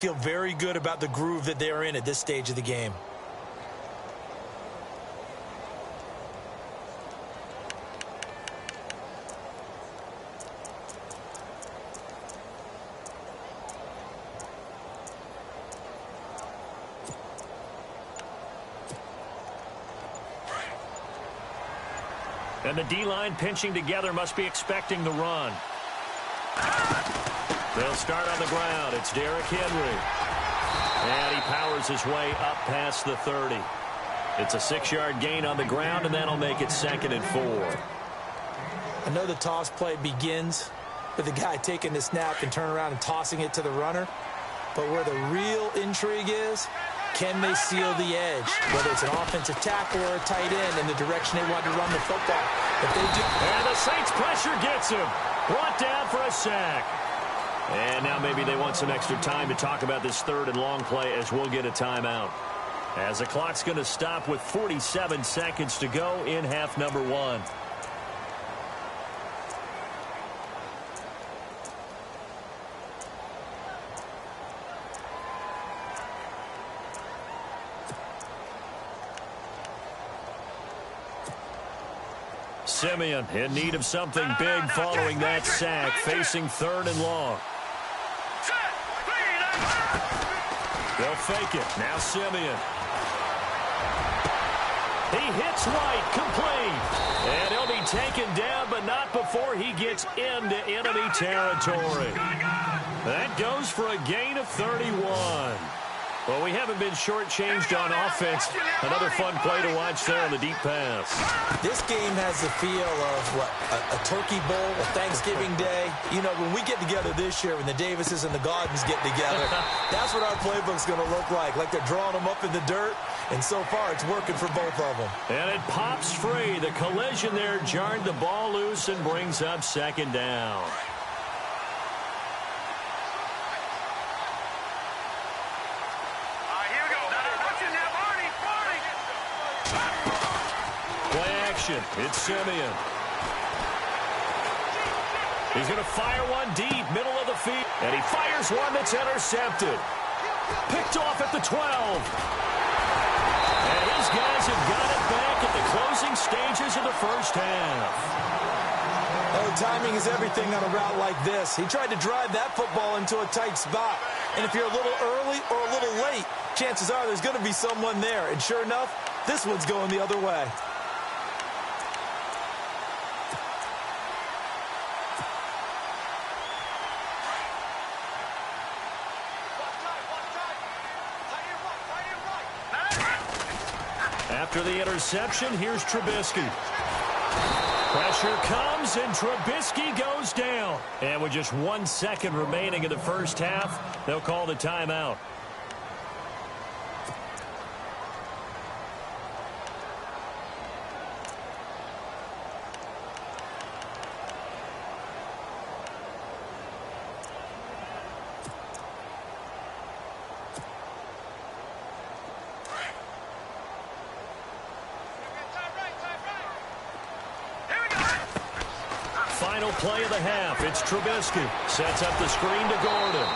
Feel very good about the groove that they're in at this stage of the game. And the D-line pinching together must be expecting the run. They'll start on the ground. It's Derrick Henry. And he powers his way up past the 30. It's a 6-yard gain on the ground, and that'll make it 2nd and 4. I know the toss play begins with the guy taking the snap and turning around and tossing it to the runner. But where the real intrigue is, can they seal the edge? Whether it's an offensive tackle or a tight end in the direction they want to run the football. If they do. And the Saints pressure gets him. Brought down for a sack. And now maybe they want some extra time to talk about this 3rd and long play as we'll get a timeout. As the clock's going to stop with 47 seconds to go in half number 1. Simeon in need of something big following that sack, facing 3rd and long. They'll fake it. Now Simeon. He hits White, complete. And he'll be taken down, but not before he gets into enemy territory. That goes for a gain of 31. Well, we haven't been shortchanged on offense. Another fun play to watch there on the deep pass. This game has the feel of, what, a turkey bowl, a Thanksgiving day. You know, when we get together this year, when the Davises and the Gardens get together, that's what our playbook's going to look like they're drawing them up in the dirt. And so far, it's working for both of them. And it pops free. The collision there jarred the ball loose and brings up 2nd down. It's Simeon. He's going to fire one deep, middle of the field. And he fires one that's intercepted. Picked off at the 12. And his guys have got it back at the closing stages of the first half. Oh, timing is everything on a route like this. He tried to drive that football into a tight spot. And if you're a little early or a little late, chances are there's going to be someone there. And sure enough, this one's going the other way. After the interception, here's Trubisky. Pressure comes, and Trubisky goes down. And with just 1 second remaining in the first half, they'll call the timeout. Final play of the half. It's Trubisky. Sets up the screen to Gordon.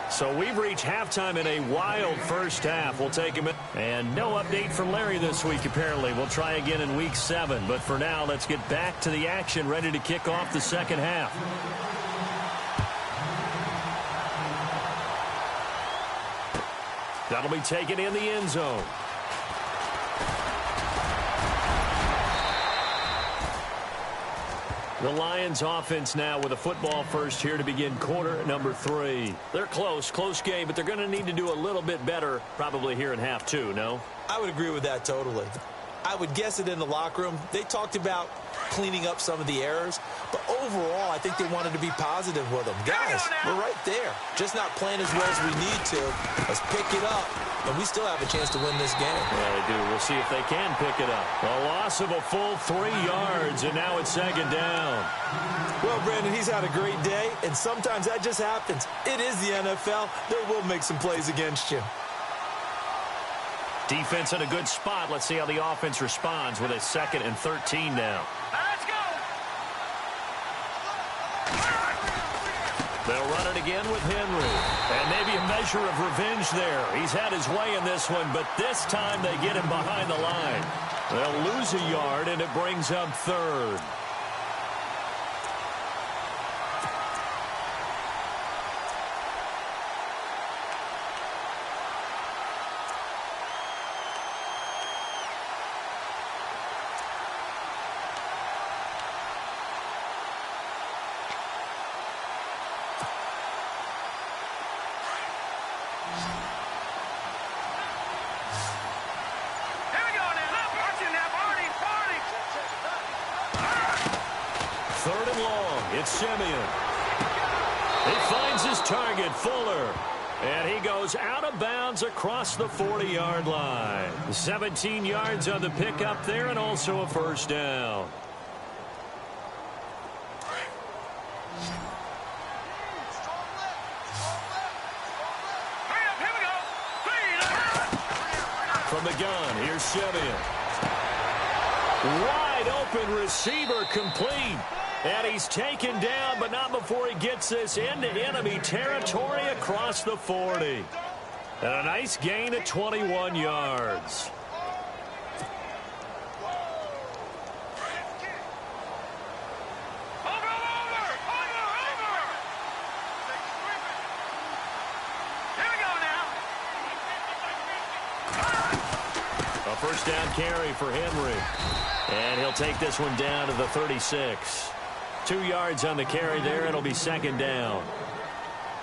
So we've reached halftime in a wild first half. We'll take him in. And no update from Larry this week, apparently. We'll try again in week 7. But for now, let's get back to the action, ready to kick off the second half. That'll be taken in the end zone. The Lions offense now with a football first here to begin quarter number 3. They're close game, but they're going to need to do a little bit better probably here in half 2, no? I would agree with that totally. I would guess it in the locker room. They talked about cleaning up some of the errors, but overall, I think they wanted to be positive with them. Guys, we're right there. Just not playing as well as we need to. Let's pick it up, and we still have a chance to win this game. Yeah, they do. We'll see if they can pick it up. A loss of a full 3 yards, and now it's 2nd down. Well, Brandon, he's had a great day, and sometimes that just happens. It is the NFL. They will make some plays against you. Defense in a good spot. Let's see how the offense responds with a 2nd and 13 now. Let's go. They'll run it again with Henry. And maybe a measure of revenge there. He's had his way in this one, but this time they get him behind the line. They'll lose a yard, and it brings up third. Third and long. It's Simeon. He finds his target, Fuller. And he goes out of bounds across the 40-yard line. 17 yards on the pickup there and also a first down. From the gun, here's Simeon. Wide open receiver complete. And he's taken down, but not before he gets this into enemy territory across the 40. And a nice gain of 21 yards. A first down carry for Henry. And he'll take this one down to the 36. 2 yards on the carry there. It'll be second down.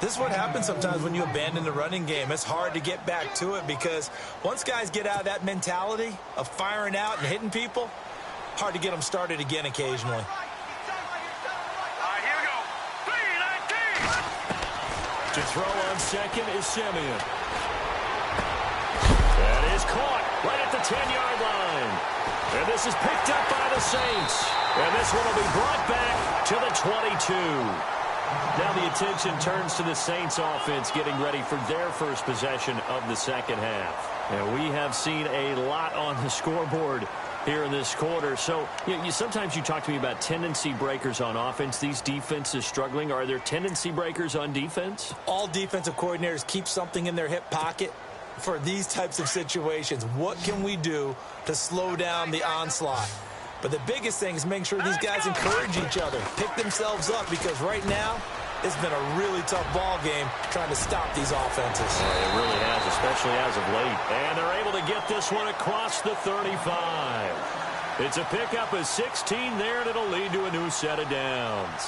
This is what happens sometimes when you abandon the running game. It's hard to get back to it because once guys get out of that mentality of firing out and hitting people, hard to get them started again occasionally. To throw on second is Simeon. That is caught right at the 10-yard line. And this is picked up by the Saints. And this one will be brought back to the 22. Now the attention turns to the Saints offense getting ready for their first possession of the second half. And we have seen a lot on the scoreboard here in this quarter. So sometimes you talk to me about tendency breakers on offense. These defenses struggling. Are there tendency breakers on defense? All defensive coordinators keep something in their hip pocket for these types of situations. What can we do to slow down the onslaught? But the biggest thing is making sure these guys encourage each other, pick themselves up, because right now it's been a really tough ball game trying to stop these offenses. It really has, especially as of late. And they're able to get this one across the 35. It's a pickup of 16 there, and it'll lead to a new set of downs.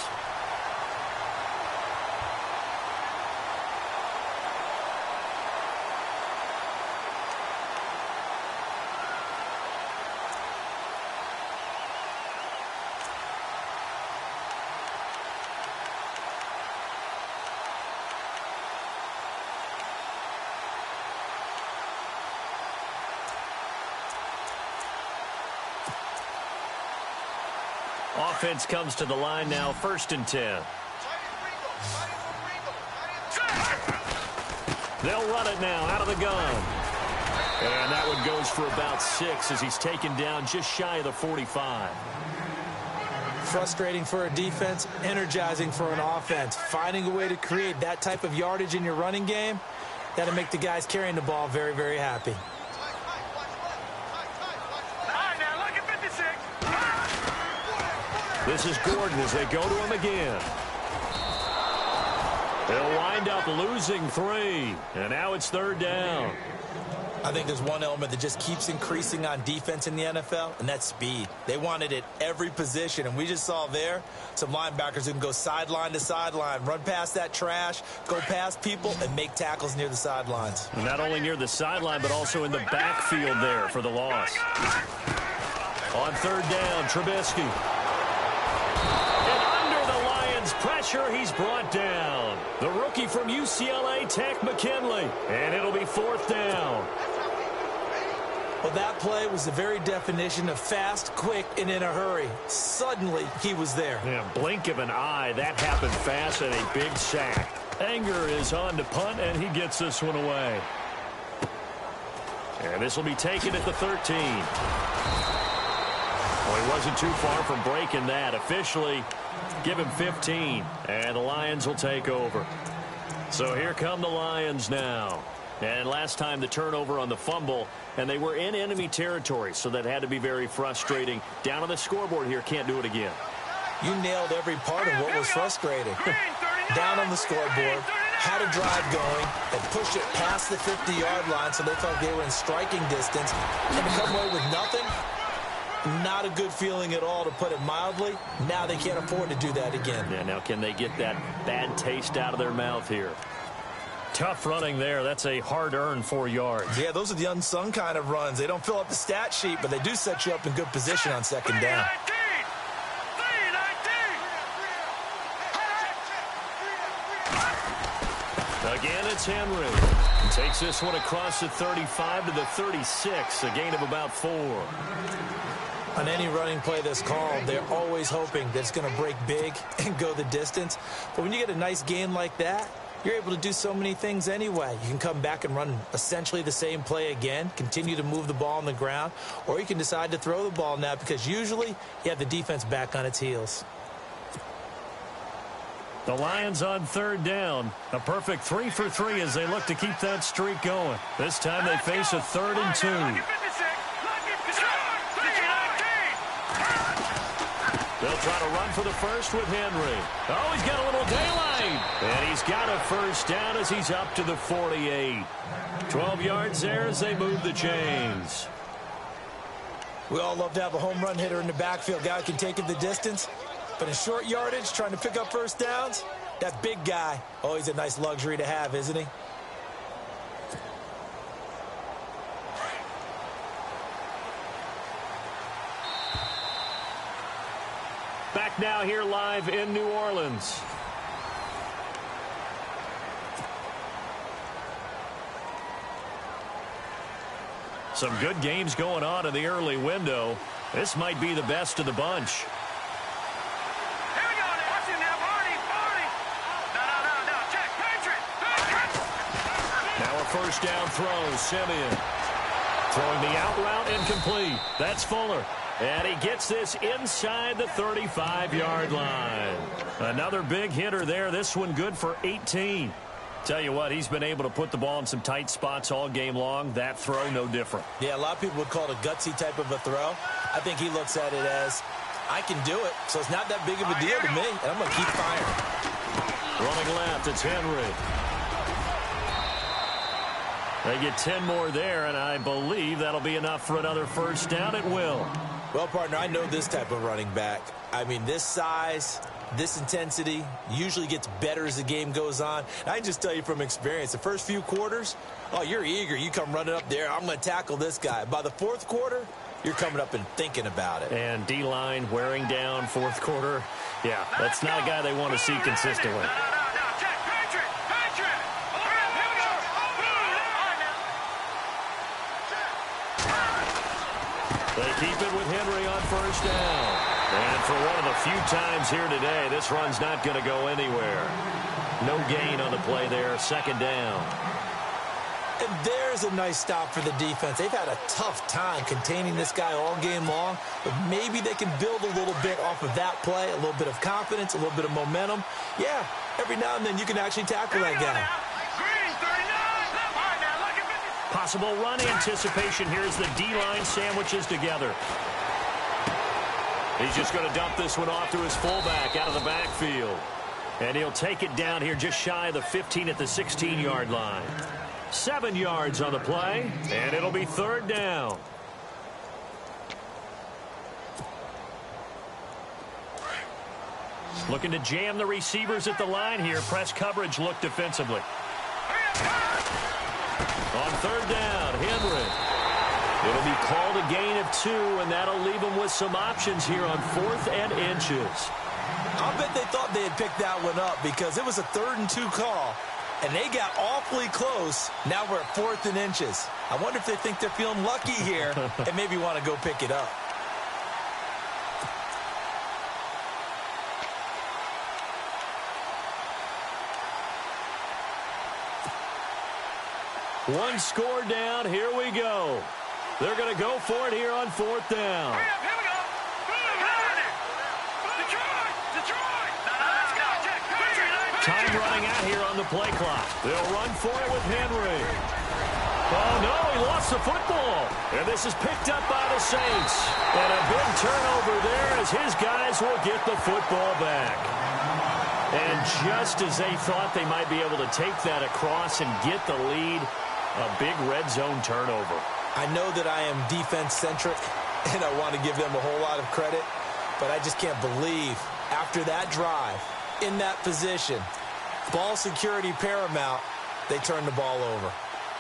Offense comes to the line now, 1st and 10. They'll run it now out of the gun. And that one goes for about 6 as he's taken down just shy of the 45. Frustrating for a defense, energizing for an offense. Finding a way to create that type of yardage in your running game, that'll make the guys carrying the ball very, very happy. This is Gordon as they go to him again. They'll wind up losing 3. And now it's 3rd down. I think there's one element that just keeps increasing on defense in the NFL, and that's speed. They want it at every position, and we just saw there some linebackers who can go sideline to sideline, run past that trash, go past people, and make tackles near the sidelines. Not only near the sideline, but also in the backfield there for the loss. On 3rd down, Trubisky. Pressure, he's brought down. The rookie from UCLA, Tech McKinley. And it'll be 4th down. Well, that play was the very definition of fast, quick, and in a hurry. Suddenly, he was there. Yeah, blink of an eye. That happened fast and a big sack. Anger is on to punt, and he gets this one away. And this will be taken at the 13. Well, he wasn't too far from breaking that. Officially, Give him 15, and the Lions will take over. So here come the Lions now. And last time the turnover on the fumble, and they were in enemy territory, so that had to be very frustrating. Down on the scoreboard here, can't do it again. You nailed every part of what was frustrating. Down on the scoreboard, had a drive going, and pushed it past the 50-yard line so they felt they were in striking distance, and to come away with nothing, not a good feeling at all, to put it mildly. Now they can't afford to do that again. Yeah, now can they get that bad taste out of their mouth here? Tough running there. That's a hard-earned 4 yards. Yeah, those are the unsung kind of runs. They don't fill up the stat sheet, but they do set you up in good position on second down. Again, it's Henry. He takes this one across the 35 to the 36, a gain of about 4. On any running play that's called, they're always hoping that it's going to break big and go the distance. But when you get a nice gain like that, you're able to do so many things anyway. You can come back and run essentially the same play again, continue to move the ball on the ground, or you can decide to throw the ball now because usually you have the defense back on its heels. The Lions on third down. A perfect 3 for 3 as they look to keep that streak going. This time they face a 3rd and 2. They'll try to run for the first with Henry. Oh, he's got a little daylight. And he's got a first down as he's up to the 48. 12 yards there as they move the chains. We all love to have a home run hitter in the backfield. Guy who can take it the distance. But in short yardage, trying to pick up first downs, that big guy, always a nice luxury to have, isn't he? Back now here live in New Orleans. Some good games going on in the early window. This might be the best of the bunch. First down throw, Simeon. Throwing the out route incomplete. That's Fuller. And he gets this inside the 35-yard line. Another big hitter there. This one good for 18. Tell you what, he's been able to put the ball in some tight spots all game long. That throw, no different. Yeah, a lot of people would call it a gutsy type of a throw. I think he looks at it as, I can do it, so it's not that big of a deal to me, and I'm going to keep firing. Running left, it's Henry. They get 10 more there, and I believe that'll be enough for another first down. It will. Well, partner, I know this type of running back. I mean, this size, this intensity usually gets better as the game goes on. And I can just tell you from experience, the first few quarters, oh, you're eager. You come running up there, I'm going to tackle this guy. By the fourth quarter, you're coming up and thinking about it. And D-line wearing down fourth quarter. Yeah, that's not a guy they want to see consistently. They keep it with Henry on first down. And for one of the few times here today, this run's not going to go anywhere. No gain on the play there, second down. And there's a nice stop for the defense. They've had a tough time containing this guy all game long, but maybe they can build a little bit off of that play, a little bit of confidence, a little bit of momentum. Yeah, every now and then you can actually tackle that guy. Possible run anticipation. Here's the D-line sandwiches together. He's just going to dump this one off to his fullback out of the backfield. And he'll take it down here just shy of the 15 at the 16-yard line. 7 yards on the play, and it'll be third down. Looking to jam the receivers at the line here. Press coverage look defensively. On third down, Henry. It'll be called a gain of 2, and that'll leave them with some options here on 4th and inches. I'll bet they thought they had picked that one up because it was a 3rd and 2 call, and they got awfully close. Now we're at 4th and inches. I wonder if they think they're feeling lucky here and maybe want to go pick it up. One score down. Here we go. They're going to go for it here on 4th down. Here we go. the play clock. They'll run for it with Henry. Oh, no, he lost the football. And this is picked up by the Saints. And a big turnover there as his guys will get the football back. And just as they thought they might be able to take that across and get the lead, a big red zone turnover. I know that I am defense-centric, and I want to give them a whole lot of credit, but I just can't believe after that drive, in that position, ball security paramount, they turn the ball over.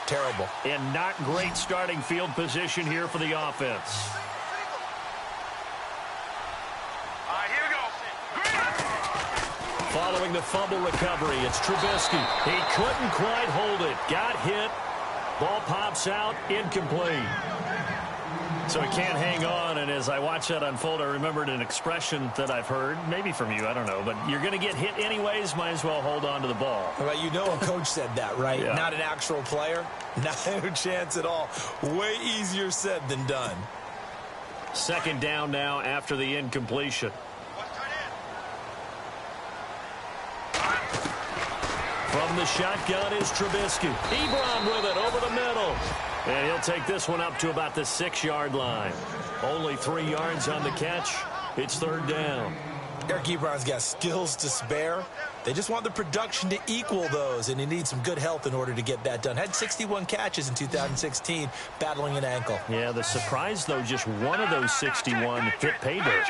Terrible. And not great starting field position here for the offense. Here we go. Following the fumble recovery, it's Trubisky. He couldn't quite hold it. Got hit. Ball pops out, incomplete. So he can't hang on, and as I watch that unfold, I remembered an expression that I've heard, maybe from you, I don't know, but you're going to get hit anyways, might as well hold on to the ball. Well, you know a coach said that, right? Yeah. Not an actual player. Not a chance at all. Way easier said than done. Second down now after the incompletion. From the shotgun is Trubisky. Ebron with it over the middle. And he'll take this one up to about the 6-yard line. Only 3 yards on the catch. It's third down. Eric Ebron's got skills to spare. They just want the production to equal those, and he needs some good health in order to get that done. Had 61 catches in 2016, battling an ankle. Yeah, the surprise, though, just one of those 61 hit pay dirt.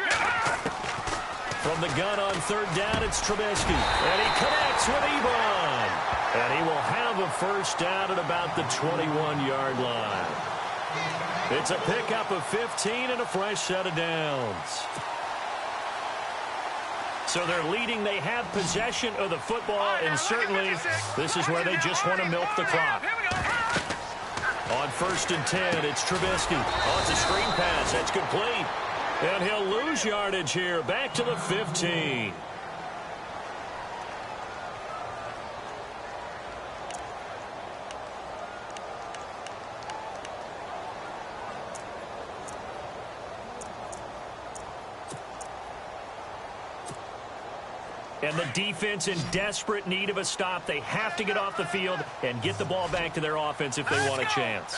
From the gun on third down, it's Trubisky. And he connects with Ebron. And he will have a first down at about the 21-yard line. It's a pickup of 15 and a fresh set of downs. So they're leading. They have possession of the football, and certainly this is where they just want to milk the clock. On first and 10, it's Trubisky. Oh, it's a screen pass. That's complete. And he'll lose yardage here. Back to the 15. And the defense in desperate need of a stop. They have to get off the field and get the ball back to their offense if they want a chance.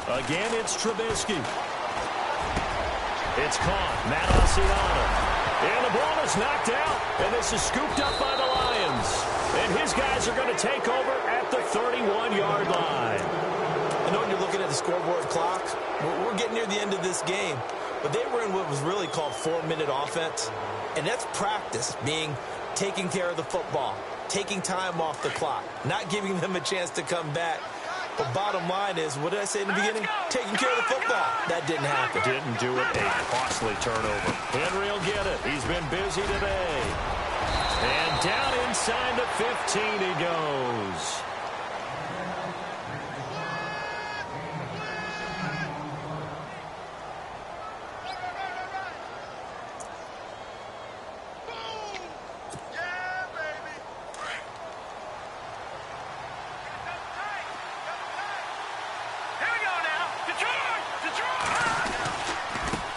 Again, it's Trubisky. It's caught. Matt Asiata. And the ball is knocked out. And this is scooped up by the Lions. And his guys are going to take over at the 31-yard line. I know when you're looking at the scoreboard clock, we're getting near the end of this game. But they were in what was really called 4-minute offense. And that's practice, meaning taking care of the football, taking time off the clock, not giving them a chance to come back. But bottom line is, what did I say in the beginning? Taking care of the football. That didn't happen. Didn't do it. A costly turnover. Henry will get it. He's been busy today. And down inside the 15 he goes.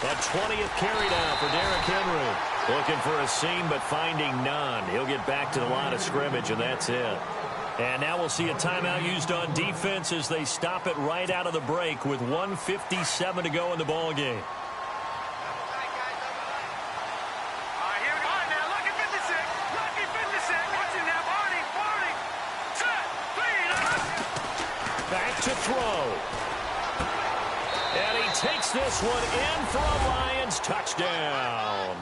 A 20th carry down for Derrick Henry. Looking for a seam, but finding none. He'll get back to the line of scrimmage, and that's it. And now we'll see a timeout used on defense as they stop it right out of the break with 1:57 to go in the ball game. Back to throw. And he takes this one in for a Lions touchdown.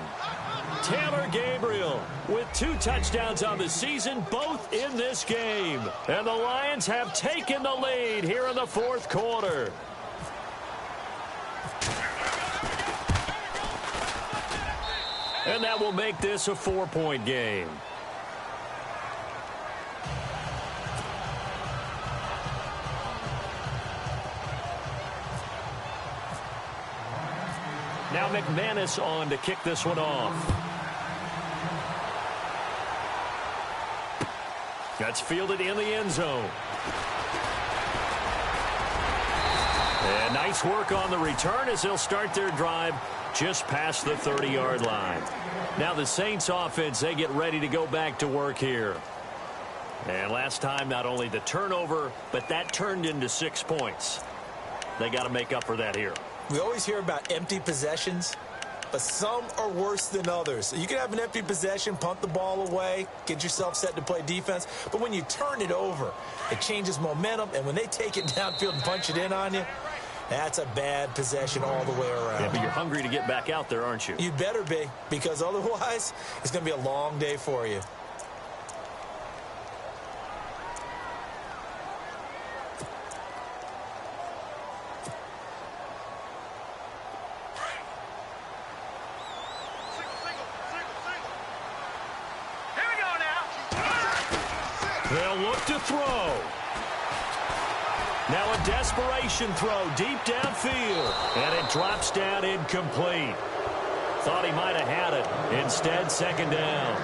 Taylor Gabriel with 2 touchdowns on the season, both in this game. And the Lions have taken the lead here in the fourth quarter. And that will make this a 4-point game. Now McManus on to kick this one off. That's fielded in the end zone. And nice work on the return as they'll start their drive just past the 30-yard line. Now the Saints offense, they get ready to go back to work here. And last time, not only the turnover, but that turned into 6 points. They got to make up for that here. We always hear about empty possessions, but some are worse than others. You can have an empty possession, punt the ball away, get yourself set to play defense, but when you turn it over, it changes momentum, and when they take it downfield and punch it in on you, that's a bad possession all the way around. Yeah, but you're hungry to get back out there, aren't you? You better be, because otherwise, it's going to be a long day for you. They'll look to throw. Now a desperation throw deep downfield. And it drops down incomplete. Thought he might have had it. Instead, second down.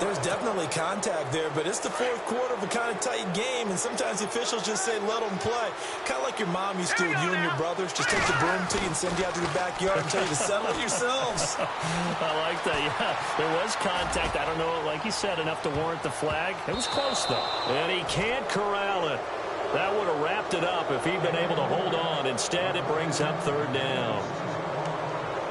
There's definitely contact there, but it's the fourth quarter of a kind of tight game, and sometimes the officials just say let them play. Kind of like your mom used to with you and your brothers. Just take the broom to you and send you out to the backyard and tell you to settle it yourselves. I like that, yeah. There was contact. I don't know, like you said, enough to warrant the flag. It was close, though. And he can't corral it. That would have wrapped it up if he'd been able to hold on. Instead, it brings up third down.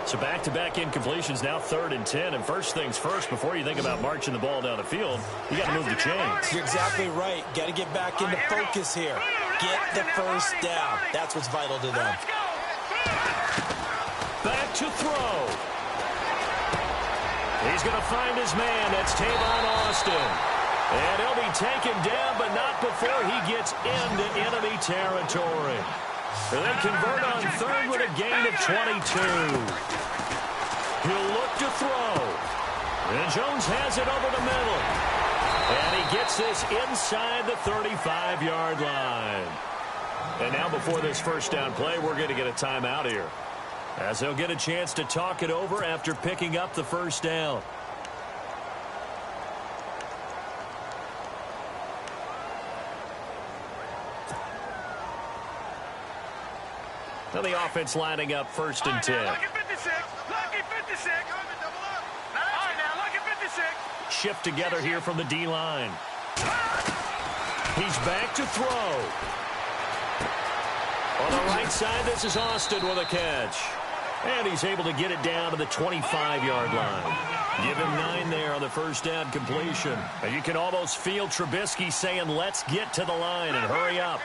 So back-to-back incompletions, now 3rd and 10. And first things first, before you think about marching the ball down the field, you got to move the chains. You're exactly right. Got to get back into focus here. Get the first down. That's what's vital to them. Back to throw. He's going to find his man. That's Tavon Austin. And he'll be taken down, but not before he gets into enemy territory. They convert on 3rd with a gain of 22. He'll look to throw. And Jones has it over the middle. And he gets this inside the 35-yard line. And now before this first down play, we're going to get a timeout here, as they'll get a chance to talk it over after picking up the first down. Now the offense lining up 1st and 10. Lucky 56. Lucky 56. All right, now, lucky 56. Shift together here from the D-line. He's back to throw. On the right side, this is Austin with a catch. And he's able to get it down to the 25-yard line. Give him 9 there on the first down completion. And you can almost feel Trubisky saying, let's get to the line and hurry up.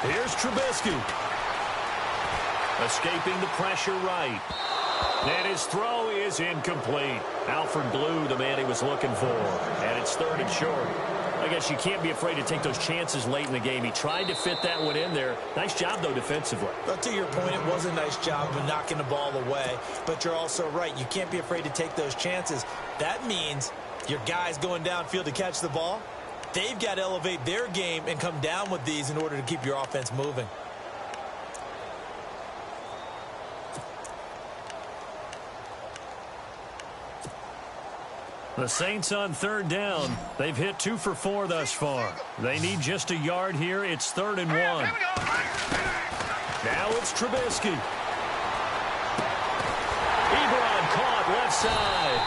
Here's Trubisky. Escaping the pressure right. And his throw is incomplete. Alfred Blue, the man he was looking for. And it's 3rd and short. I guess you can't be afraid to take those chances late in the game. He tried to fit that one in there. Nice job, though, defensively. But to your point, it was a nice job of knocking the ball away. But you're also right. You can't be afraid to take those chances. That means your guys going downfield to catch the ball, they've got to elevate their game and come down with these in order to keep your offense moving. The Saints on 3rd down. They've hit 2 for 4 thus far. They need just a yard here. It's 3rd and 1. Now it's Trubisky. Ebron caught left side.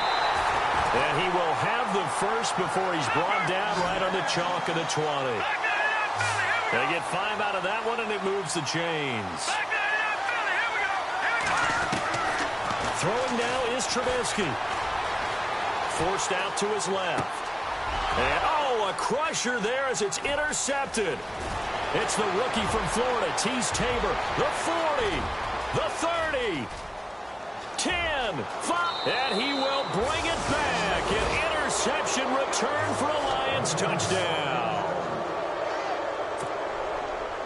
And he will have the first before he's brought down right on the chalk of the 20. They get 5 out of that one, and it moves the chains. Throwing now is Trubisky. Forced out to his left. And, oh, a crusher there as it's intercepted. It's the rookie from Florida, Tease Tabor. The 40, the 30, 10, 5. And he will bring it back. An interception return for a Lions touchdown.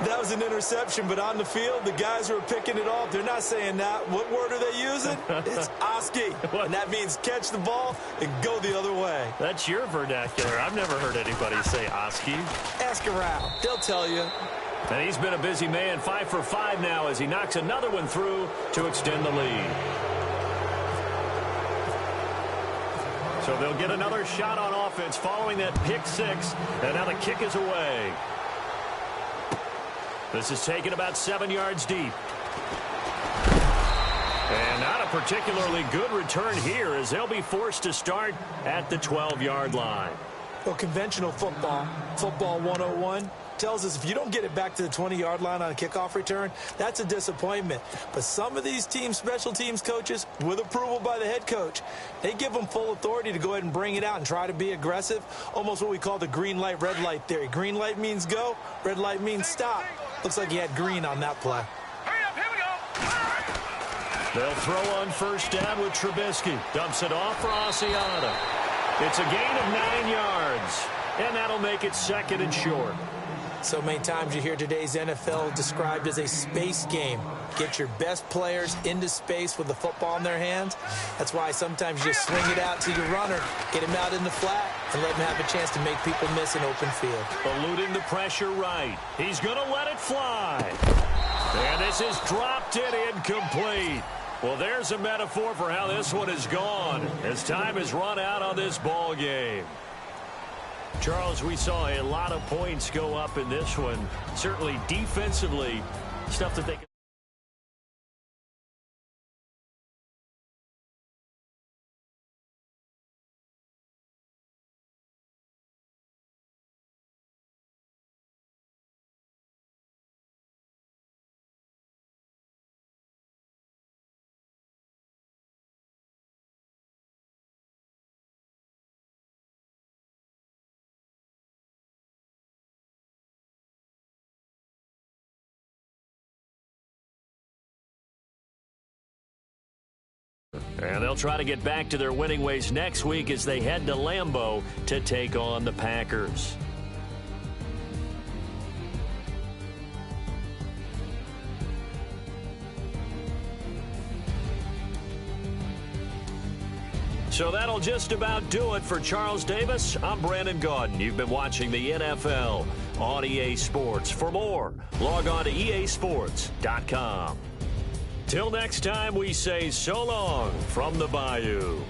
That was an interception, but on the field, the guys who are picking it off, they're not saying that. What word are they using? It's Oski, and that means catch the ball and go the other way. That's your vernacular. I've never heard anybody say Oski. Ask around. They'll tell you. And he's been a busy man, 5 for 5 now as he knocks another one through to extend the lead. So So they'll get another shot on offense following that pick six. And now the kick is away. This is taken about 7 yards deep. And not a particularly good return here as they'll be forced to start at the 12-yard line. Well, conventional football 101, tells us if you don't get it back to the 20-yard line on a kickoff return, that's a disappointment. But some of these teams, special teams coaches, with approval by the head coach, they give them full authority to go ahead and bring it out and try to be aggressive, almost what we call the green light, red light theory. Green light means go, red light means stop. Looks like he had green on that play. Hurry up, here we go. They'll throw on first down with Trubisky. Dumps it off for Asiata. It's a gain of 9 yards, and that'll make it second and short. So many times you hear today's NFL described as a space game. Get your best players into space with the football in their hands. That's why sometimes you just swing it out to your runner, get him out in the flat, and let him have a chance to make people miss an open field. Eluding the pressure right. He's going to let it fly. And this is dropped it incomplete. Well, there's a metaphor for how this one is gone as time has run out on this ball game. Charles, we saw a lot of points go up in this one. Certainly defensively, stuff that they can. And they'll try to get back to their winning ways next week as they head to Lambeau to take on the Packers. So that'll just about do it for Charles Davis. I'm Brandon Gaudin. You've been watching the NFL on EA Sports. For more, log on to easports.com. Till next time, we say so long from the Bayou.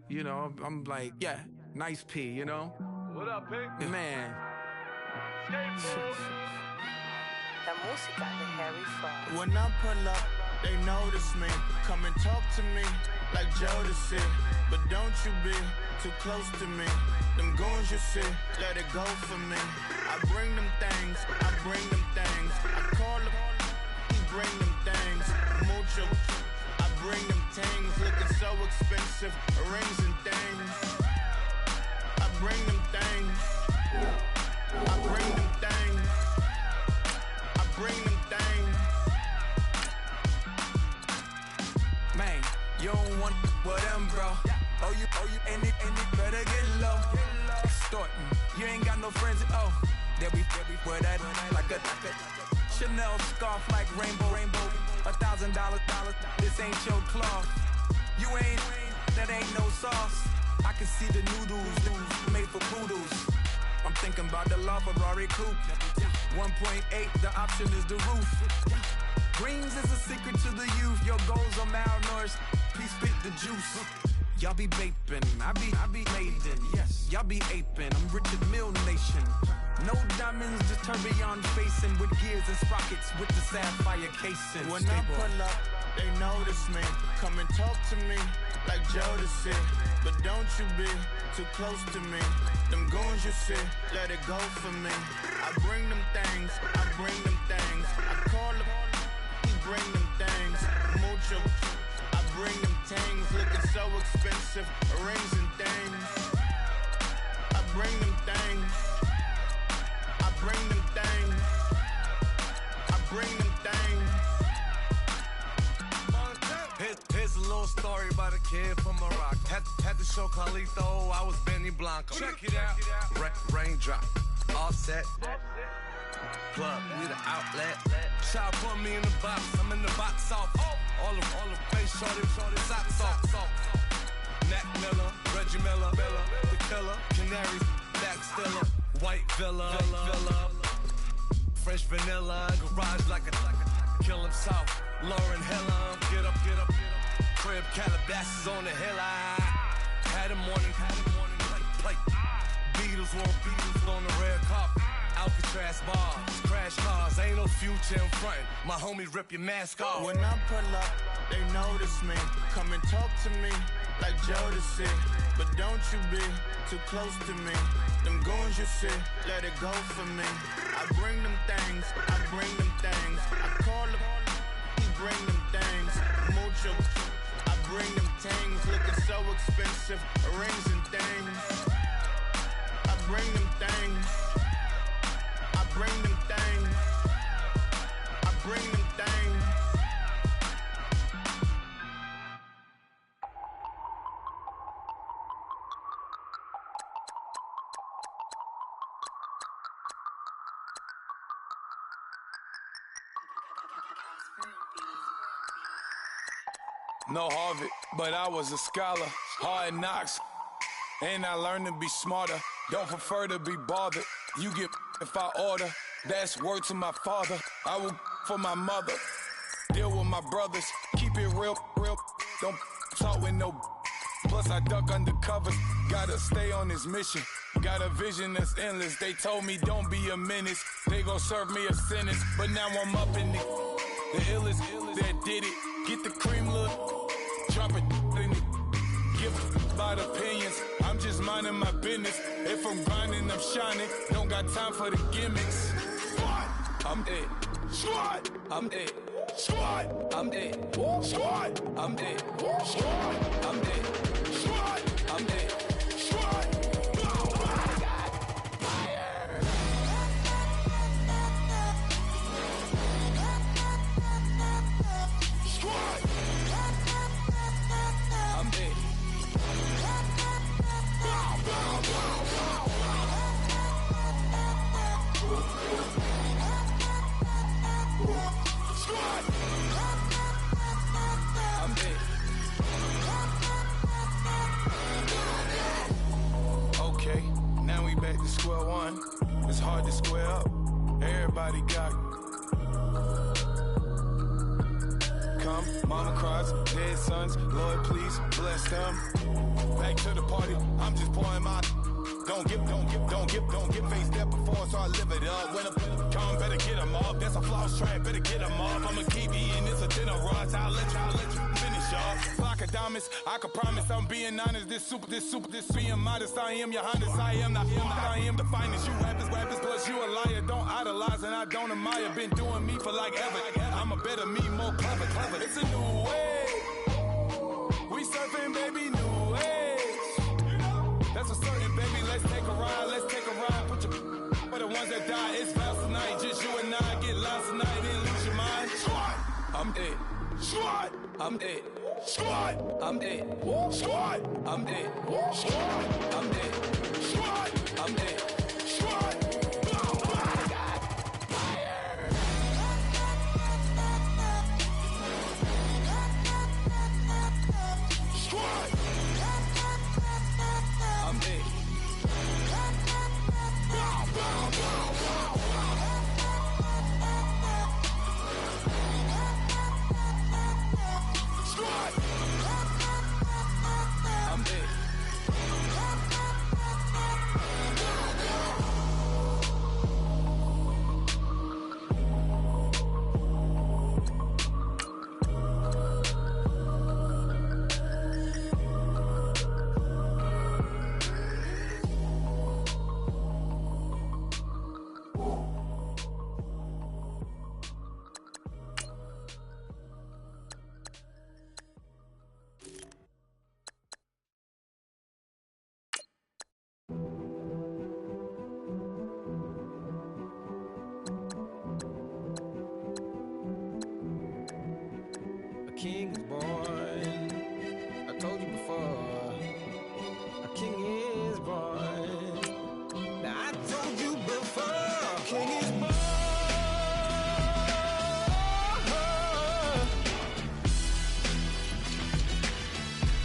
You know, I'm like, yeah, nice P, you know? What up, Pink? Man. La música de Harry Fraud. When I pull up, they notice me. Come and talk to me like Jodeci. But don't you be too close to me. Them goons you see, let it go for me. I bring them things, I bring them things. I call them, he bring them things. Mucho, I bring them things. Looking so expensive, rings and things. I bring them things. I bring them things. I bring them things. Man, you don't want with them, bro. Oh, you, and it better get low. Extorting, you ain't got no friends. Oh, they'll be for that like a Chanel scarf like rainbow. $1,000, this ain't your cloth. You ain't, that ain't no sauce. I can see the noodles made for poodles. I'm thinking about the La Ferrari coupe. 1.8, the option is the roof. Greens is a secret to the youth. Your goals are malnourished. Please spit the juice. Y'all be vaping, I be laden. Yes, y'all be aping. I'm Richard Mill Nation. No diamonds, just tourbillon facing with gears and sprockets with the sapphire casing. When I pull up, they notice me. Come and talk to me like Jodeci. But don't you be too close to me. Them goons you see, let it go for me. I bring them things, I bring them things. I call them, he bring them things. Mucho, I bring them things. Looking so expensive, rings and things. I bring them things. I bring them things. I bring them things. Here's a little story about a kid from Morocco. Had to show Carlito I was Benny Blanco. Check it out. Raindrop, offset. Plug, we the outlet. Shot put me in the box. I'm in the box off. All the face shorty, socks off. Mac Miller, Reggie Miller, the killer, Canaries, back stiller, white villa, French vanilla, garage like a kill himself. Lauren Hiller, get up, crib Calabasas on the hill. I had a morning plate. Beatles on the red carpet. Alcatraz bars, crash cars, ain't no future in front. My homie rip your mask off. When I pull up, they notice me. Come and talk to me like Jodeci. But don't you be too close to me. Them goons you see, let it go for me. I bring them things, I bring them things. I call them, he bring them things. Mucho, I bring them things. Looking so expensive, rings and things. I bring them things. I bring them things. I bring them things. No Harvard, but I was a scholar. Hard knocks, and I learned to be smarter. Don't prefer to be bothered. You get if I order. That's word to my father. I will for my mother. Deal with my brothers. Keep it real. Don't talk with no. Plus I duck undercover. Gotta stay on this mission. Got a vision that's endless. They told me don't be a menace. They gon' serve me a sentence. But now I'm up in the illest that did it. Get the cream look. Drop it in it. Give about opinions. I'm just minding my business. If I'm grinding, I'm shining. Don't got time for the gimmicks. Squad, I'm it. Squad, I'm it. Squad, I'm it. Squad, I'm it. Squad, I'm it. Squad, I'm it. Squad. Square one, it's hard to square up. Everybody got come. Mama cries, dead sons. Lord, please bless them. Back to the party. I'm just pouring my. Don't get faced that before, so I live it up. When a come, better get them up. That's a floss track, better get them up. I'ma keep eating this a dinner rush. I'll let you finish up. Flock of diamonds, I can promise I'm being honest. This being modest. I am your highness. I am the finest. You rappers, plus you a liar. Don't idolize and I don't admire. Been doing me for like ever. I'm a better me, more clever. It's a new way. We surfing, baby, new age. That's a certain, baby. Let's take a ride. Put your for the ones that die. It's vows tonight. Just you and I get lost tonight. Then lose your mind. Squad, I'm dead. Squad, I'm dead. Squad, I'm dead. Squad, I'm dead. Squad, I'm dead. Squad, I'm dead. Squad. King is born. I told you before. A king is born. Now I told you before. King is born.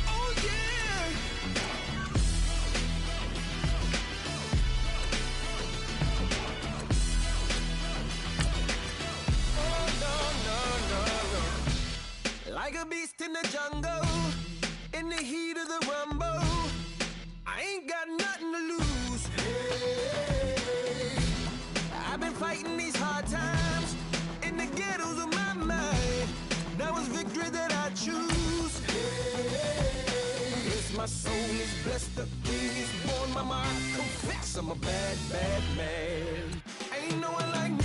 Oh yeah. Like a beast in the jungle, in the heat of the rumble, I ain't got nothing to lose. Hey, I've been fighting these hard times in the ghettos of my mind. Now it's victory that I choose. Hey, yes, my soul is blessed, the king is born. Mama, I confess I'm a bad, bad man. Ain't no one like me.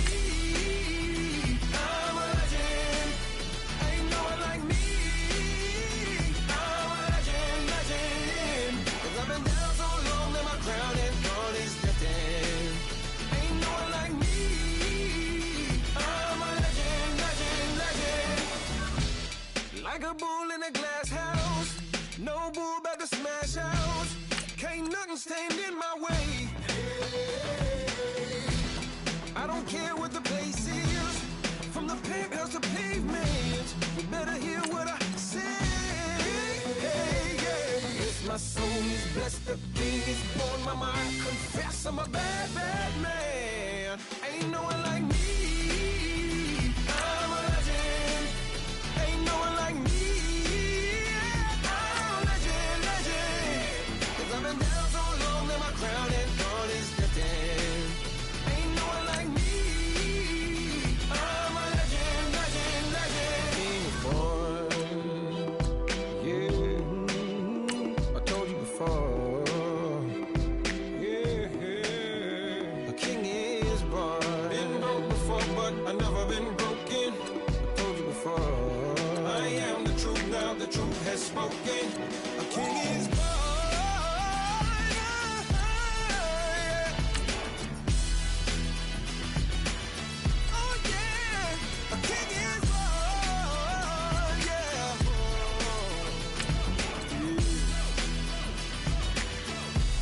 Like a bull in a glass house, no bull about to smash out. Can't nothing stand in my way. I don't care what the place is, from the penthouse to pavement. You better hear what I say. Hey, yeah. Yes, my soul is blessed, the king is born. Mama, I confess I'm a bad, bad man. Ain't no one like me. I'm a legend. Ain't no one like me. I'm a legend, legend. 'Cause I've been down so long that my crown and gone is drifting. Ain't no one like me. I'm a legend, legend, legend. King is born. Yeah, I told you before. Yeah, a king is born. Been broke before, but I never been broken. I told you before. I am the truth now, the truth has spoken. A king is born. Oh yeah, a king is born. Yeah.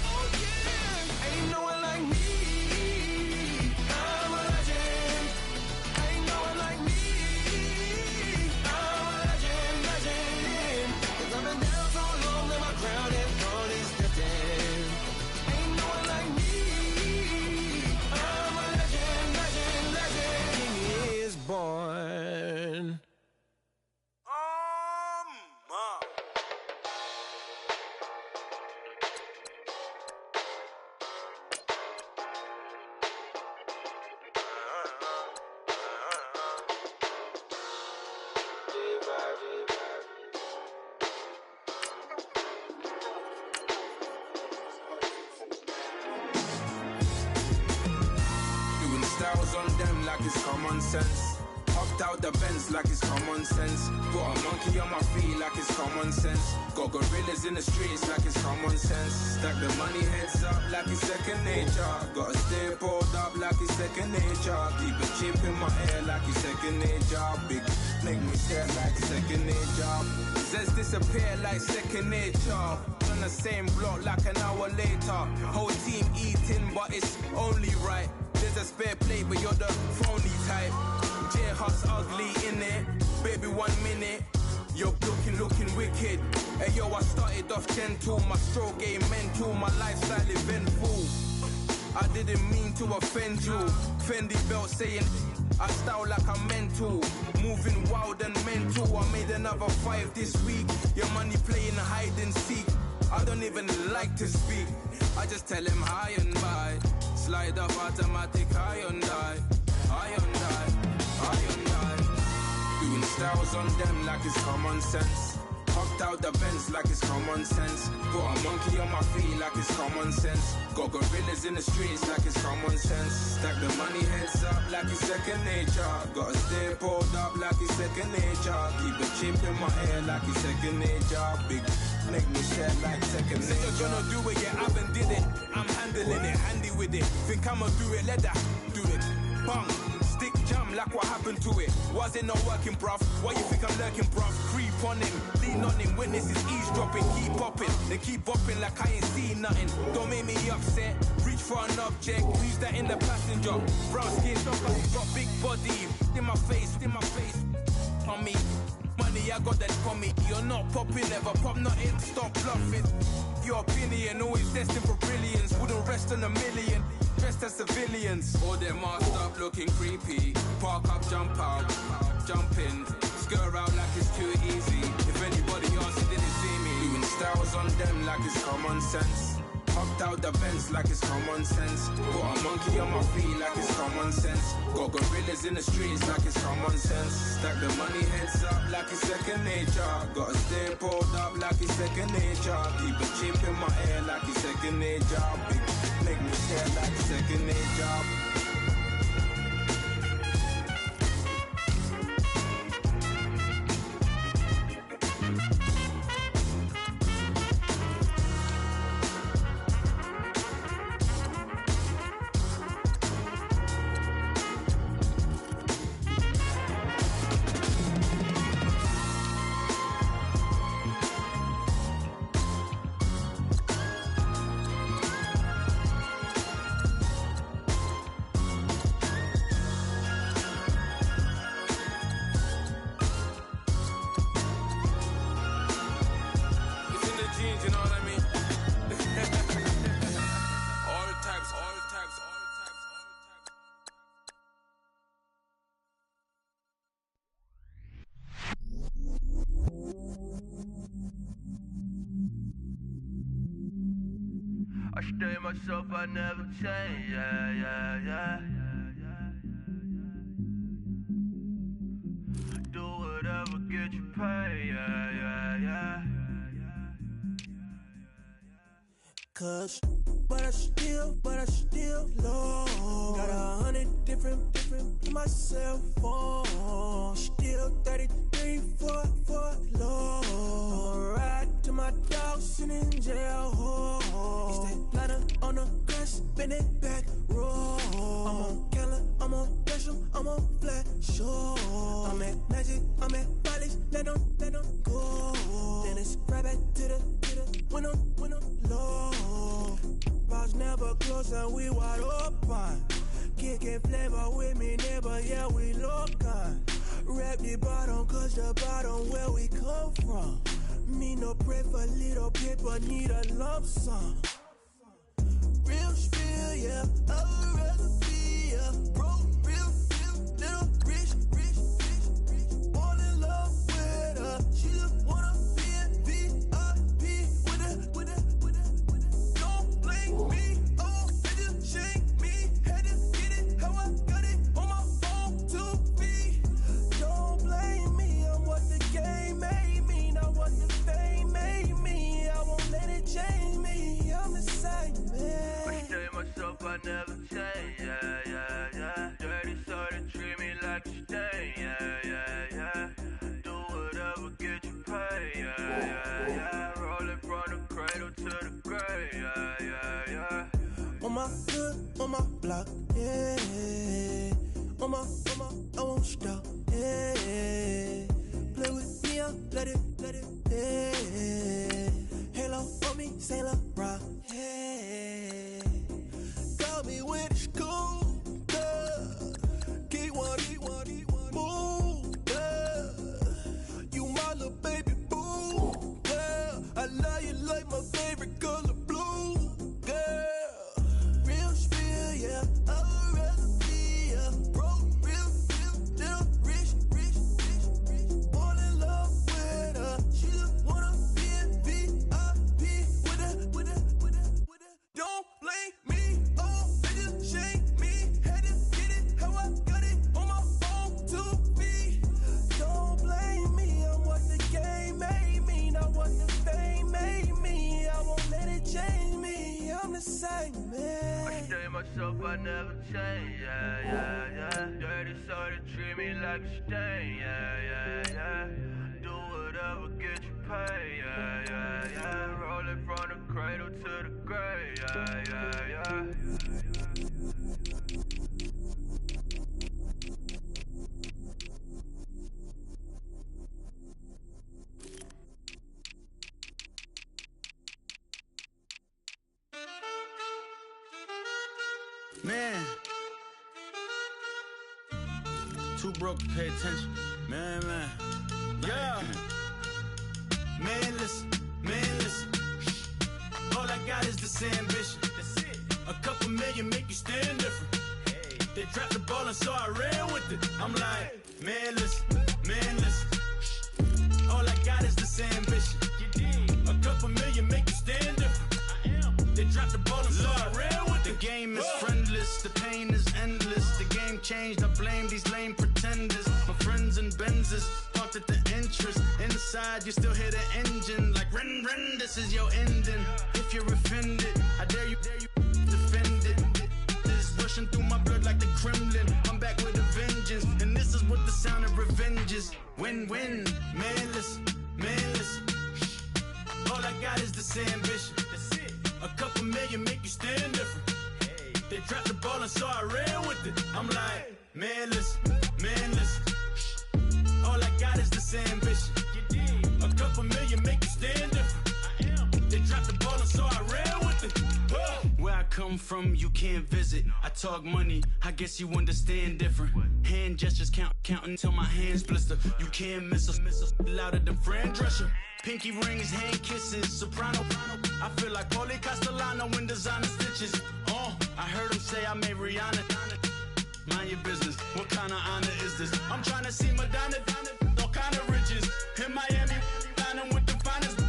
Oh yeah, ain't no one like me. I'm a legend. Ain't no one like me. I'm a legend, legend. 'Cause I've been down so long that my crown on them like it's common sense. Hopped out the Benz like it's common sense. Got a monkey on my feet like it's common sense. Got gorillas in the streets like it's common sense. Stack the money heads up like it's second nature. Gotta stay pulled up like it's second nature. Keep a chip in my ear like it's second nature. Big make me stare like second nature. Says disappear like second nature. On the same block like an hour later. Whole team eating but it's only right. There's a spare plate but you're the phony type. J-Hut's ugly in it. Baby 1 minute. You're looking wicked. Hey yo, I started off gentle. My stroke game mental. My lifestyle eventful. I didn't mean to offend you. Fendi belt saying I style like I'm mental. Moving wild and mental. I made another 5 this week. Your money playing hide and seek. I don't even like to speak. I just tell him hi and bye. Slide up automatic Hyundai. Doing styles on them like it's common sense. Hopped out the Benz like it's common sense. Got a monkey on my feet like it's common sense. Got gorillas in the streets like it's common sense. Stack the money heads up like it's second nature. Gotta stay pulled up like it's second nature. Keep a chip in my ear like it's second nature. Big make me share like second nature. You're gonna do it, yeah, I haven't did it. I'm handling it, handy with it. Think I'ma do it, let that do it. Bang. Stick jam like what happened to it. Was it not working, bruv? Why you think I'm lurking, bruv? Creep on him, lean on him. Witnesses eavesdropping, keep popping. They keep bopping like I ain't seen nothing. Don't make me upset. Reach for an object. Who's that in the passenger? Brown skin, somebody got big body. In my face, on me. Money, I got that for me. You're not popping, never pop nothing. Stop bluffing. Your opinion always destined for brilliance. Wouldn't rest on a million. Dressed as civilians. All them masked up looking creepy. Park up, jump out, jump in. Skirt out like it's too easy. If anybody else didn't see me. Doing styles on them like it's common sense. Hopped out the Benz like it's common sense. Got a monkey on my feet like it's common sense. Got gorillas in the streets like it's common sense. Stack the money heads up like it's second nature. Gotta stay pulled up like it's second nature. Keep a chip in my ear like it's second nature. Big make me stare like second nature. You know what I mean? all the types. I stay myself, I never change, yeah. Do whatever, get you paid, yeah. Cause, but I still low. Got 100 different in my cell phone. Still 33 for low. I'ma ride to my dog sitting in jail. It's that ladder on the grass, spin it back, roll. I'm on Keller, I'm on Gresham, I'm on Flat Shore. I'm at Magic, I'm at Bally's, let them go. Then it's right back to the when I'm low. Bars never close and we wide open. Kicking flavor with me, neighbor, yeah, we local. Rap the bottom, cause the bottom where we come from. Me no pray for little paper, need a lump sum. Real spill, yeah, I would rather be, yeah. Broke, real, little rich. All in love with her, she just wanna be a VIP with it. Don't blame me, oh, they just shake me. Had to get it, how I got it on my phone to be. Don't blame me, I'm what the game made me, not what the fame made me. I won't let it change me, I'm the same man. I stay myself, I never yeah. Mama, I won't stop, yeah. Play with me, let it, yeah. Halo on me, Sailor Rock, yeah. Got me with the school, keep one, move, yeah. You my little baby boo, yeah. I love you like my favorite color blue, girl. Real spill, yeah. I'd rather be a broke, real, rich. Fall in love with her. She just wanna be a VIP with her. Don't blame me, oh, bitches shame me. Had to get it how I got it on my own 2 feet. Don't blame me, I'm what the game made me, not what the fame made me. I won't let it change me, I'm the same man. I stay myself, I never change, yeah. Dirty soda, treat me like a stain, yeah. Do whatever, get you paid, yeah. Roll it from the cradle to the grave, yeah. Man, too broke to pay attention. Man. Yeah. Man, listen. All I got is this ambition. That's it. A couple million make you stand different. Hey. They dropped the ball and so I ran with it. I'm like, man, listen. All I got is this ambition. A couple million make you stand different. I am. They dropped the ball and so I ran with it. The game is friendless, the pain is endless. The game changed, I blame these lame pretenders. My friends and Benzes parked at the entrance. Inside, you still hear the engine. Like, ren, this is your ending. If you're offended, I dare you defend it. This is rushing through my blood like the Kremlin. I'm back with a vengeance, and this is what the sound of revenge is. Win-win, man, listen. All I got is this ambition. That's it. A couple million make you stand different. Hey. They dropped the ball and so I ran with it. I'm like, man, listen. All I got is this ambition. A couple million make you stand different. I am. They dropped the ball and so I ran with it. Where I come from, you can't visit. I talk money, I guess you understand different. Hand gestures counting till my hands blister. You can't miss us louder than Fran Drescher. Pinky rings, hand kisses, soprano. I feel like Paulie Castellano in designer stitches. I heard him say I made Rihanna. Mind your business, what kind of honor is this? I'm trying to see Madonna, all kind of riches. In Miami, dining with the finest.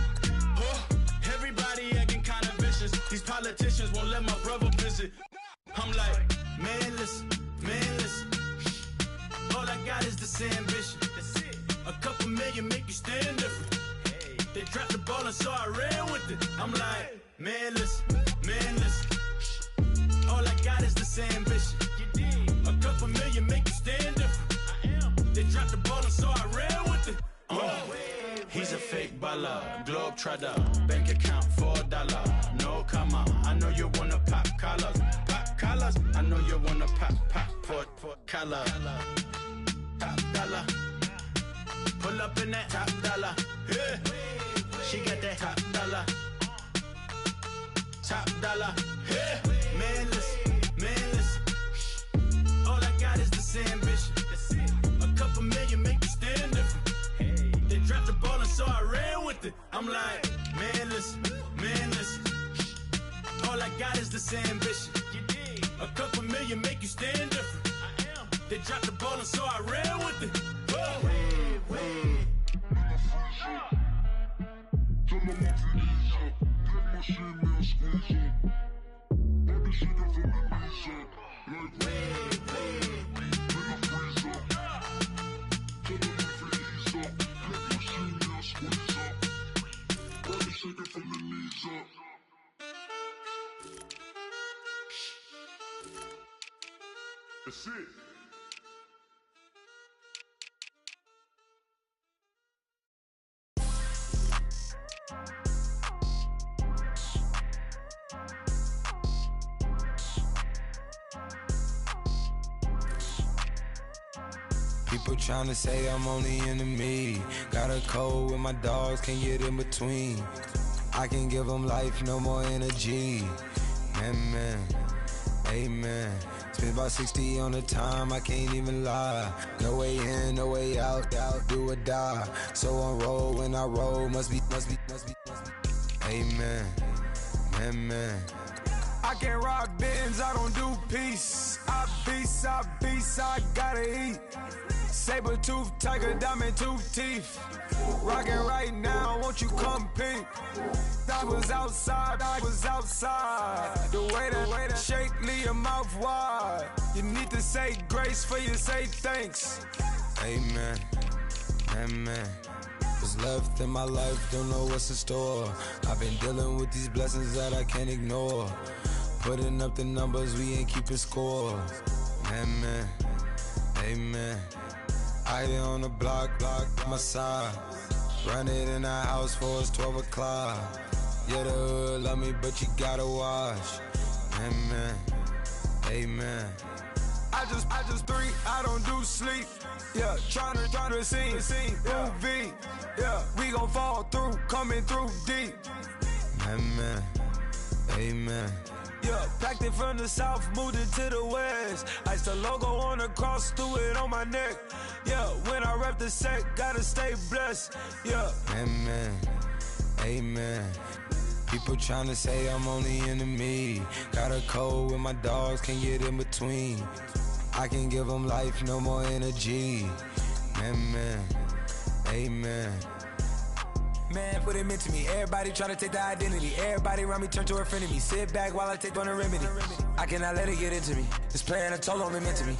Everybody acting kind of vicious. These politicians won't let my brother visit. I'm like, man, listen. All I got is this ambition. A couple million make you stand different. They dropped the ball and so I ran with it. I'm like, man, listen. All I got is this ambition. A couple million make you stand different. I am. They dropped the ball and so I ran with it. He's a fake baller, globe trotter, bank account $4. No comma, I know you wanna pop collars. I know you wanna pop collar. Top dollar, pull up in that top dollar. Yeah. She got that top dollar. Yeah. Man, listen. All I got is this ambition. A couple million make you stand different. They dropped the ball and so I ran with it. I'm like, man, listen. All I got is this ambition. A couple million make you stand different. I am. They dropped the ball and so I ran with it. That's it. People tryna say I'm on the enemy. Got a code with my dogs, can't get in between. I can give them life, no more energy. Amen, amen. Spent about 60 on the time, I can't even lie. No way in, no way out, do or die. So on roll, when I roll, must be. Amen, amen. I can't rock Benz, I don't do peace. I beast, I gotta eat. Saber tooth, tiger, diamond tooth teeth. Rockin' right now, won't you come peep? I was outside. The way that shake, leave your mouth wide. You need to say grace for you say thanks. Amen, amen. What's left in my life, don't know what's in store. I've been dealing with these blessings that I can't ignore. Putting up the numbers, we ain't keeping score. Amen, amen. I be on the block, my side. Run it in the house for us 12 o'clock. Yeah, the hood love me, but you gotta watch. Amen, amen. I just three, I don't do sleep. Yeah, tryna see UV. Yeah, we gon' fall through, coming through deep. Amen, amen. Yeah, packed it from the south, moved it to the west. Iced the logo on the cross, threw it on my neck. Yeah, when I rep the set, gotta stay blessed. Yeah. Amen, amen. People tryna say I'm on the enemy. Got a code with my dogs, can't get in between. I can give them life, no more energy. Amen, amen. Man, put him into me. Everybody tryna take the identity. Everybody around me turn to a friend of me. Sit back while I take on the remedy. I cannot let it get into me. This playing a toll on me, meant to me.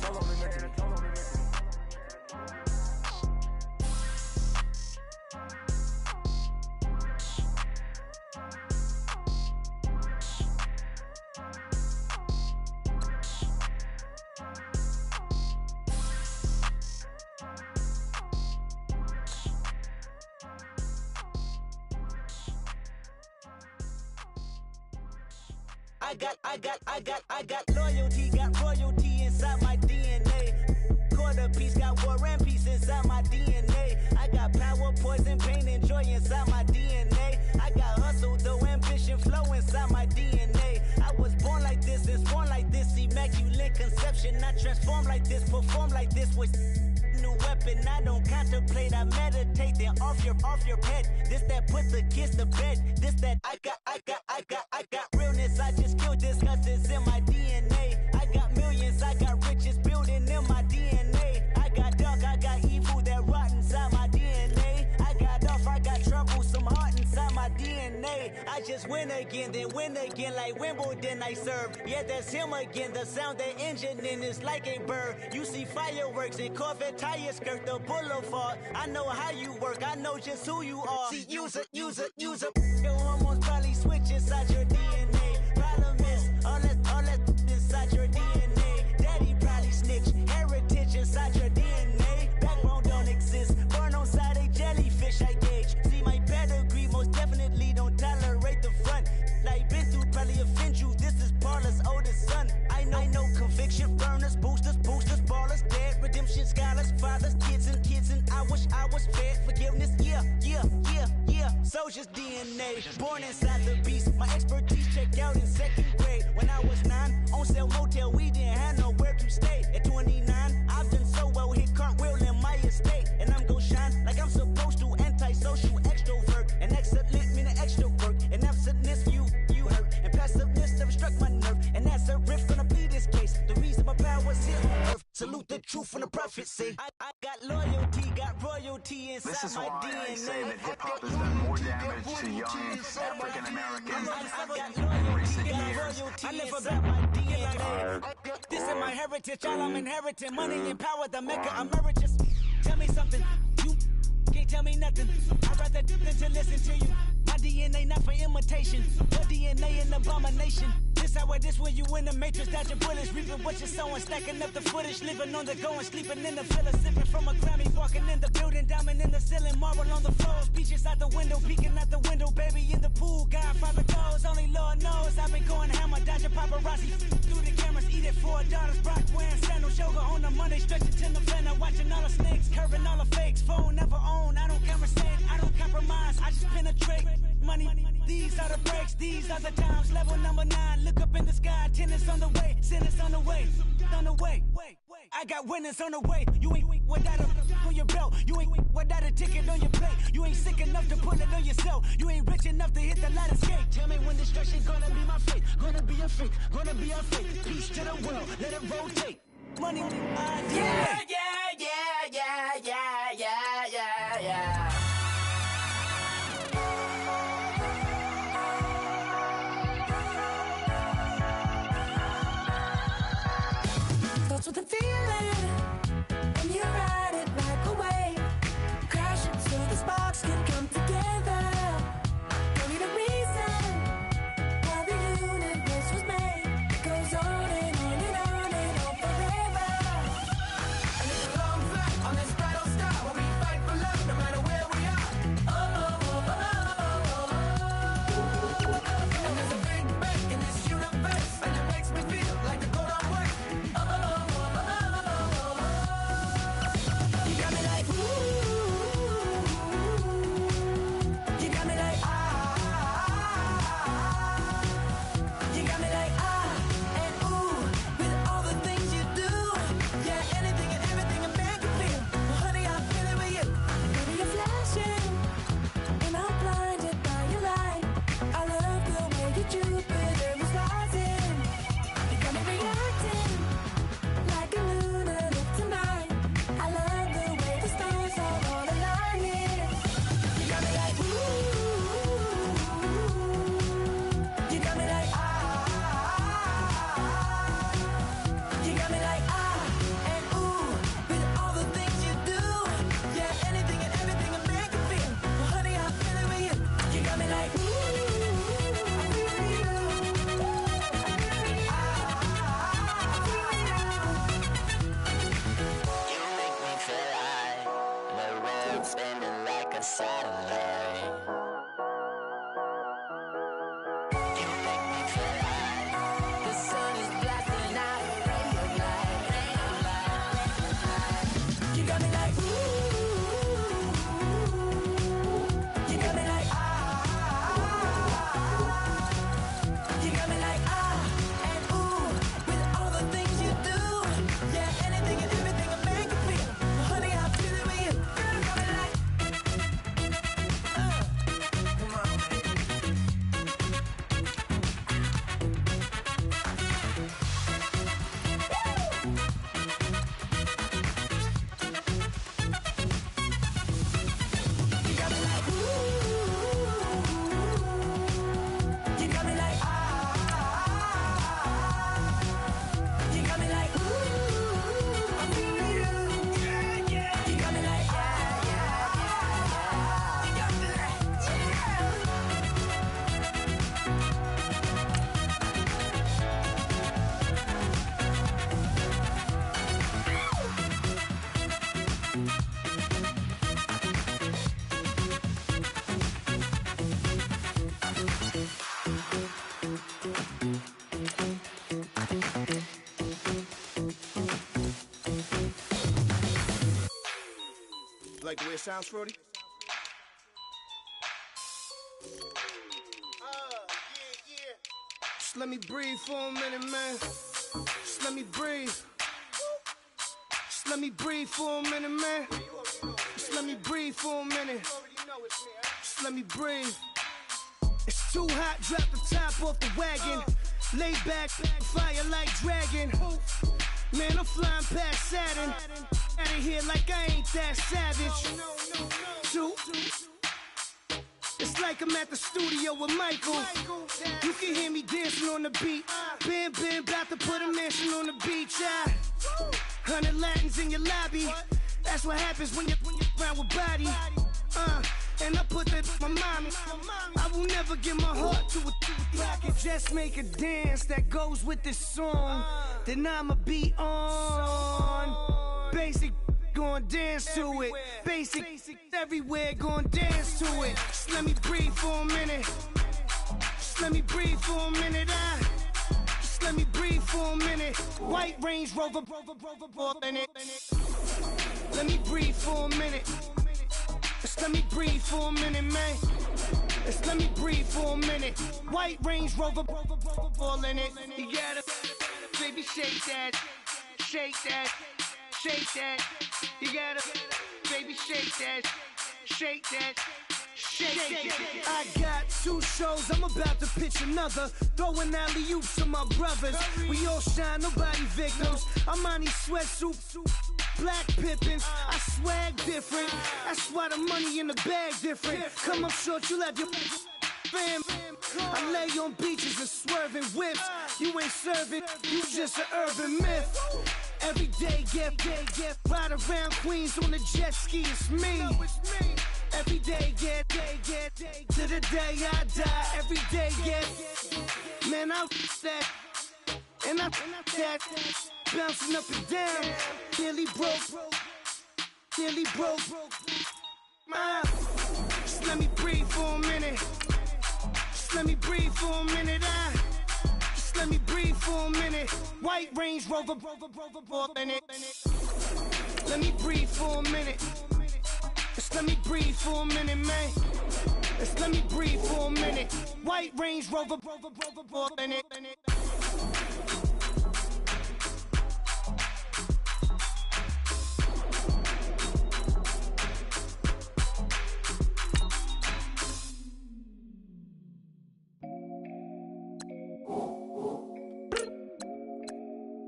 I got loyalty, got royalty inside my DNA. Quarter piece, got war and peace inside my DNA. I got power, poison, pain, and joy inside my DNA. I got hustle, though, ambition, flow inside my DNA. I was born like this and born like this, immaculate conception. I transform like this, perform like this with new weapon. I don't contemplate, I meditate. Then off your pet. This that put the kids to bed. This that I got realness. I just killed this cause it's in my DNA. I got millions, I got riches building in my DNA. I got dark, I got evil that rot inside my DNA. I got off, I got trouble, some heart inside my DNA. I just win again, then win again like Wimbledon I serve. Yeah, that's him again. The sound that engine in is like a bird. You see fireworks and Corvette tires skirt the boulevard. I know how you work, I know just who you are. See, use it. Your hormones probably switch inside your DNA. Problem is, all that inside your DNA. Daddy probably snitch, heritage inside your DNA. Backbone don't exist, born on side a jellyfish I gauge. See my pedigree, most definitely don't tolerate the front. Like been through probably offend you, this is Paula's oldest son. I know conviction, burners, boosters, ballers, dead, redemption, scholars, fathers, kids and I wish I was fed forgiveness, yeah. Soldier's DNA, born inside the beast. My expertise checked out in second grade. When I was 9, on sale motel, we didn't have nowhere to stay. At 29, I've done so well, hit cartwheel in my estate. And I'm gon' shine like I'm supposed to, antisocial extrovert. And excellent meaning extra work. And absentness, you hurt. And passiveness never struck my nerve. And that's a riff gonna be this case. The reason my power's here on earth. Salute the truth and the prophecy. I got loyalty, got royalty inside this is my why DNA. I say that hip-hop has done more damage to young African Americans in recent years. I never bet my DNA. This is my heritage, all I'm inheriting. Money and power, the maker emeritus. Tell me something, you can't tell me nothing. I'd rather than to listen to you. My DNA not for imitation. Your DNA an abomination. This how it is when you in the matrix, dodging bullets, reaping what you're sowing, stacking up the footage, living on the go and sleeping in the villa, sipping from a Grammy, walking in the building, diamond in the ceiling, marble on the floors, beaches out the window, peeking out the window, baby in the pool, Godfather goes, only Lord knows, I've been going hammer, dodging paparazzi, through the cameras, eating 4 daughters, Brock wearing sandals, yoga on the Monday, stretching to November, watching all the snakes, curving all the fakes. Phone never own, I don't conversate, I don't compromise, I just penetrate. Money, these are the breaks, these are the times. Level number 9, look up in the sky. Tennis on the way, sinners on the way, on the way. I got winners on the way. You ain't without a on your belt. You ain't without a ticket on your plate. You ain't sick enough to put it on yourself. You ain't rich enough to hit the ladder skate. Tell me when destruction gonna be my fate. Gonna be a fate, gonna be a fate. Peace to the world, let it rotate. Money, yeah. Starts with a feeling, and you ride it like a wave. Crash it so the sparks can come together. Don't need a reason why the universe was made. It goes on and on and on and on forever. And it's a long flight on this battle star where we fight for love no matter where we are. And there's a big bang in this universe, and it makes me feel like the go don't work. You got me like, ooh. You got me like, ah. You got me like, ah, and ooh. With all the things you do. Yeah, anything and everything a man can feel. Well, honey, I'm feeling with you. Baby, you're flashing, and I'm blinded by your light. I love the way you Jupiter is rising. You got me reacting like a lunar tonight. I love the way the stars are all aligning. You got me like, ooh. You got me like, ah. You got me like, ah, and ooh. With all the things you do. Yeah, anything and everything a man can feel. Well, honey, I'm feeling with you. You got me like, ooh. I'm feeling you. You make me feel like the world's spinning like a satellite. You make me feel like The sun is blasting out a ray of light. You got me like, ooh. You got me like, ah. You got me like, ah, and ooh. With all the things you do. Yeah, anything and everything a man can feel. Well, honey, I'm feeling with you. You got me like, come on, baby. You got me like, ooh. You got me like, ah. You got me like, ooh. I'm feeling you. Yeah, yeah. You got me like, yeah, yeah, yeah. You got me like, yeah. Like the way it sounds, Frody? Just let me breathe for a minute, man. Just let me breathe. Just let me breathe for a minute, man. Just let me breathe for a minute. Just let me breathe. It's too hot, drop the top off the wagon. Lay back, fire like dragon. Man, I'm flying past Saturn. Out of here like I ain't that savage. Two. It's like I'm at the studio with Michael. You can hear me dancing on the beat. Bam, bam, about to put a mansion on the beach. 100 Latins in your lobby. That's what happens when you're around with body. And I put that in my mommy. I will never give my heart to a I can just make a dance that goes with this song. Then I'ma be on. Basic, gon' dance to it. Basic, everywhere, gon' dance to it. Just let me breathe for a minute. Just let me breathe for a minute. Just let me breathe for a minute. White Range Rover, in it. Let me breathe for a minute. Just let me breathe for a minute, man. Just let me breathe for a minute. White Range Rover, ball in it. You gotta, baby, shake that, shake that, shake that. You gotta, baby, shake that, shake that. Shake it. I got 2 shows, I'm about to pitch another. Throwing alley-oops to my brothers. We all shine, nobody victims. I'm on these sweatsuits, black Pippins. I swag different. That's why the money in the bag different. Come up short, you'll have your fam. I lay on beaches and swerving whips. You ain't serving, you just an urban myth. Every day, get ride around Queens on the jet ski, it's me. Every day, get to the day I die. Every day, get man, I that and I that bouncing up and down. Nearly broke. Just let me breathe for a minute. Just let me breathe for a minute. Just let me breathe for a minute. White Range Rover, ball in it. Let me breathe for a minute. Just let me breathe for a minute, man. Just let me breathe for a minute. White Range Rover, ball in it.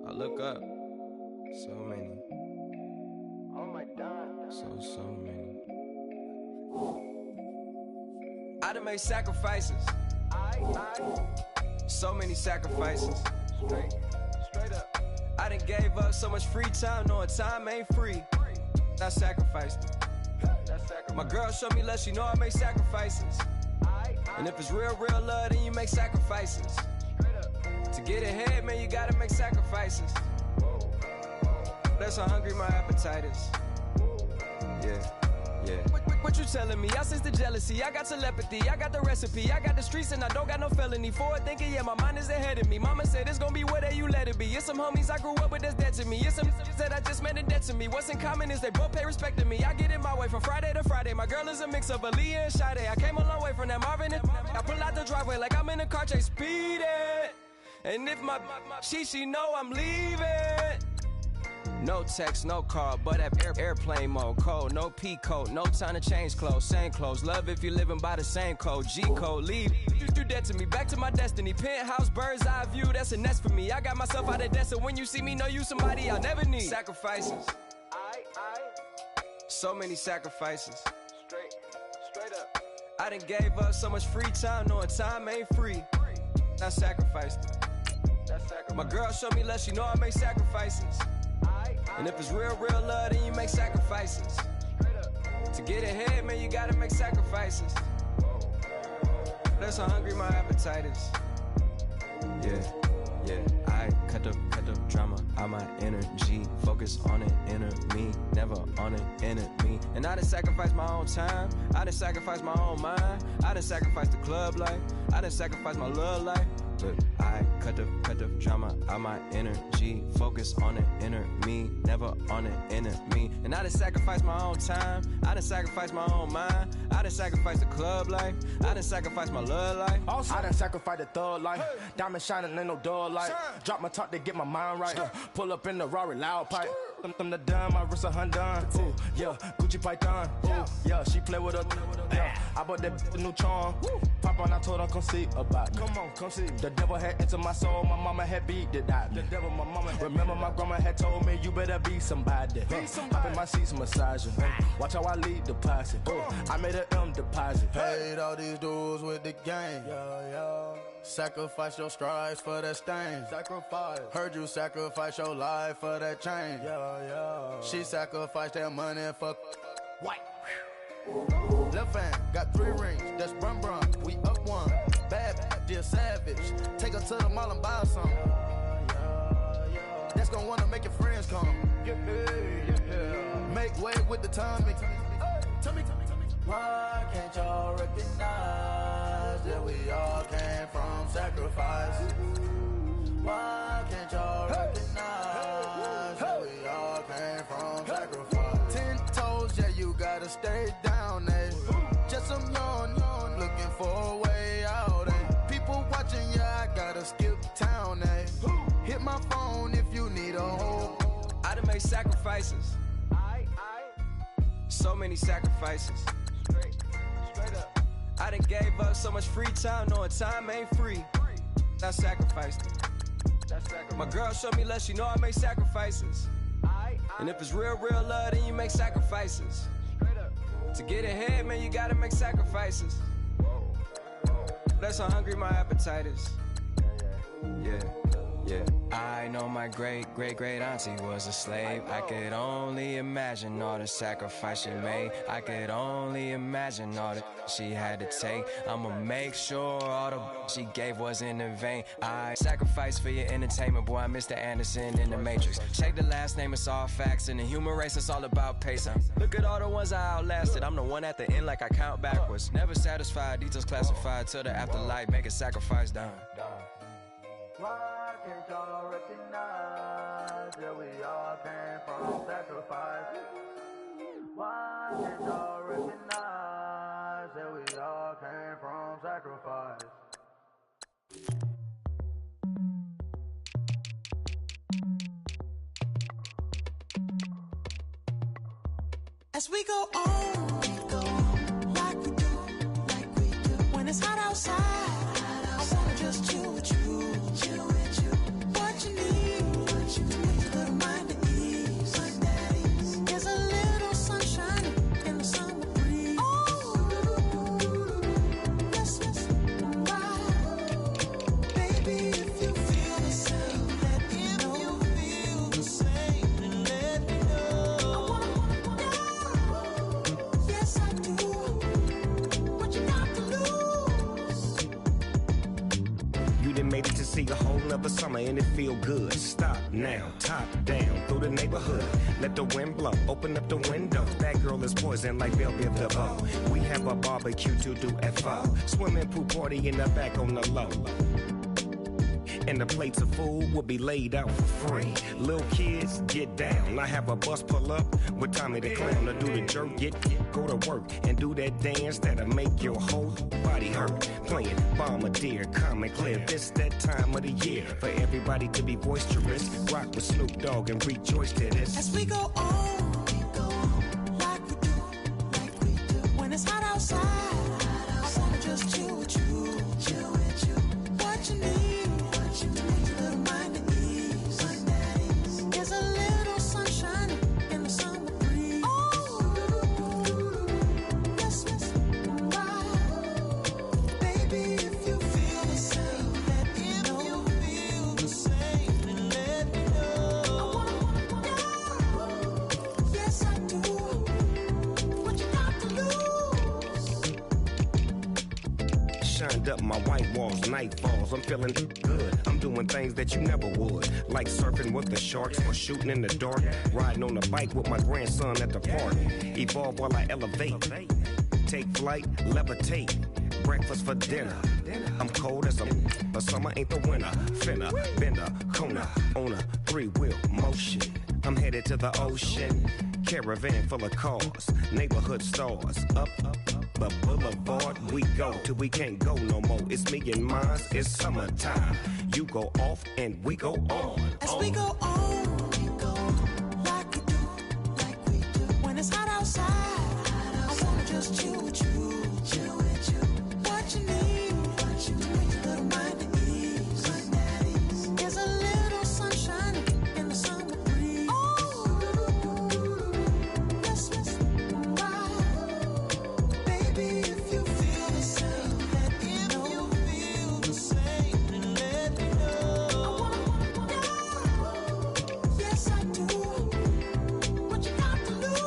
I look up, so many. Oh my God. So many. I done made sacrifices. So many sacrifices. Straight up. I done gave up so much free time, knowing time ain't free. I sacrificed it. My girl showed me love, she know I make sacrifices. And if it's real love, then you make sacrifices. To get ahead, man, you gotta make sacrifices. That's how hungry my appetite is. Yeah. What you telling me? I sense the jealousy, I got telepathy, I got the recipe, I got the streets and I don't got no felony. Forward thinking, yeah, my mind is ahead of me. Mama said it's gonna be whatever you let it be. It's some homies I grew up with that's dead to me. It's some that I just met in debt to me. What's in common is they both pay respect to me. I get in my way from Friday to Friday. My girl is a mix of Aaliyah and Sade. I came a long way from that Marvin and I pull out the driveway like I'm in a car chase speeding. And if my she know I'm leaving. No text, no call, but at airplane mode. Cold, no P code, no time to change clothes. Same clothes, love if you living by the same code. G code, leave, you dead to me. Back to my destiny. Penthouse, bird's eye view, that's a nest for me. I got myself out of debt, so when you see me, know you somebody I'll never need. Sacrifices. So many sacrifices. Straight up. I done gave up so much free time, knowing time ain't free. I sacrificed it. My girl showed me love, she know I make sacrifices. And if it's real love, then you make sacrifices. To get ahead, man, you gotta make sacrifices. That's how hungry my appetite is. Yeah. I cut the drama out my energy. Focus on it, inner me, never on it, enemy. And I done sacrificed my own time. I done sacrificed my own mind. I done sacrificed the club life. I done sacrificed my love life. But I cut the drama out my energy. Focus on it, inner me, never on it, enemy. And I done sacrificed my own time. I done sacrificed my own mind. I done sacrificed the club life. I done sacrificed my love life. Also, I done sacrificed the thug life. Diamond shining, ain't no dull light. Drop my top to get my mind right. Pull up in the Rari loud pipe. Them the dime, my wrist a Hyundai. Ooh, yeah, Gucci Python. Ooh, yeah, she play with her. Yeah, I bought that new charm. Pop on, I told her come see about me. Come on, come see. The devil had entered my soul, my mama had beat it out. The devil, my mama had remember my grandma had told me you better be somebody. Hop in my seats, massaging. Watch how I lead the posse. I made an M deposit. Paid all these dudes with the game. Sacrifice your strides for that stain. Sacrifice. Heard you sacrifice your life for that change. She sacrificed that money for white. Left hand got 3 rings. That's brum brum. We up one. Bad, dear savage. Take her to the mall and buy some. That's gonna wanna make your friends come. Make way with the timing. Tell me. Why can't y'all recognize that we all came from sacrifice? Why can't y'all recognize that we all came from sacrifice? made sacrifices. So many sacrifices. Straight up. I done gave up so much free time, knowing time ain't free. I sacrificed it. My girl showed me love, she know I make sacrifices. And if it's real love, then you make sacrifices. To get ahead, man, you gotta make sacrifices. That's how hungry my appetite is. Yeah. I know my great auntie was a slave. I could only imagine all the sacrifice she made. I could only imagine all that she had to take. I'ma make sure all the she gave wasn't in vain. I sacrifice for your entertainment, boy. I'm Mr. Anderson in the Matrix. Check the last name, it's all facts. In the human race, it's all about pacing. Look at all the ones I outlasted. I'm the one at the end, like I count backwards. Never satisfied, details classified till the afterlife. Make a sacrifice done. Why can't y'all recognize that we all came from sacrifice? Why can't y'all recognize that we all came from sacrifice? As we go on, like we do. When it's hot outside, I wanna just chill with you. What you need, to make your little mind at ease. There's a little sunshine in the summer breeze. Yes, right. Baby, if you feel the same, let me know. If you feel the same, then let me know. Yes, I do. What you got to lose? You done made it to see a whole nother summer and it feel good. Stop now, top down through the neighborhood. Let the wind blow, open up the window. That girl is poison like Belleville the bow. We have a barbecue to do FO. Swimming pool party in the back on the low. And the plates of food will be laid out for free. Little kids, get down. I have a bus pull up with Tommy the Clown to do the jerk, go to work and do that dance that'll make your whole body hurt. Playing Bombardier, calm and clear. This that time of the year for everybody to be boisterous. Rock with Snoop Dogg and rejoice to this. As we go on, like we do. When it's hot outside, I wanna just chill with you. What you need, to make your little mind at ease. There's a little sunshine in the summer breeze. Yes, right. Baby, if you feel the same, let me know. If you feel the same, then let me know. Yes, I do. What you got to lose? Shined up my white walls, night falls. I'm feeling good. I'm doing things that you never would, like surfing with the sharks or shooting in the dark. Riding on a bike with my grandson at the park. Evolve while I elevate. Take flight, levitate. Breakfast for dinner. I'm cold as but summer ain't the winter. Finna, bender, Kona, on a 3-wheel motion. I'm headed to the ocean. Caravan full of cars, neighborhood stars. Up the boulevard we go till we can't go no more. It's me and mine, it's summertime. You go off and we go on. As we go on, like we do. When it's hot outside, I wanna just chill with you. What you need, to make your little mind at ease. There's a little sunshine in the summer breeze. Yes, right. Baby, if you feel the same, let me know. If you feel the same, then let me know. Yes, I do. What you got to lose?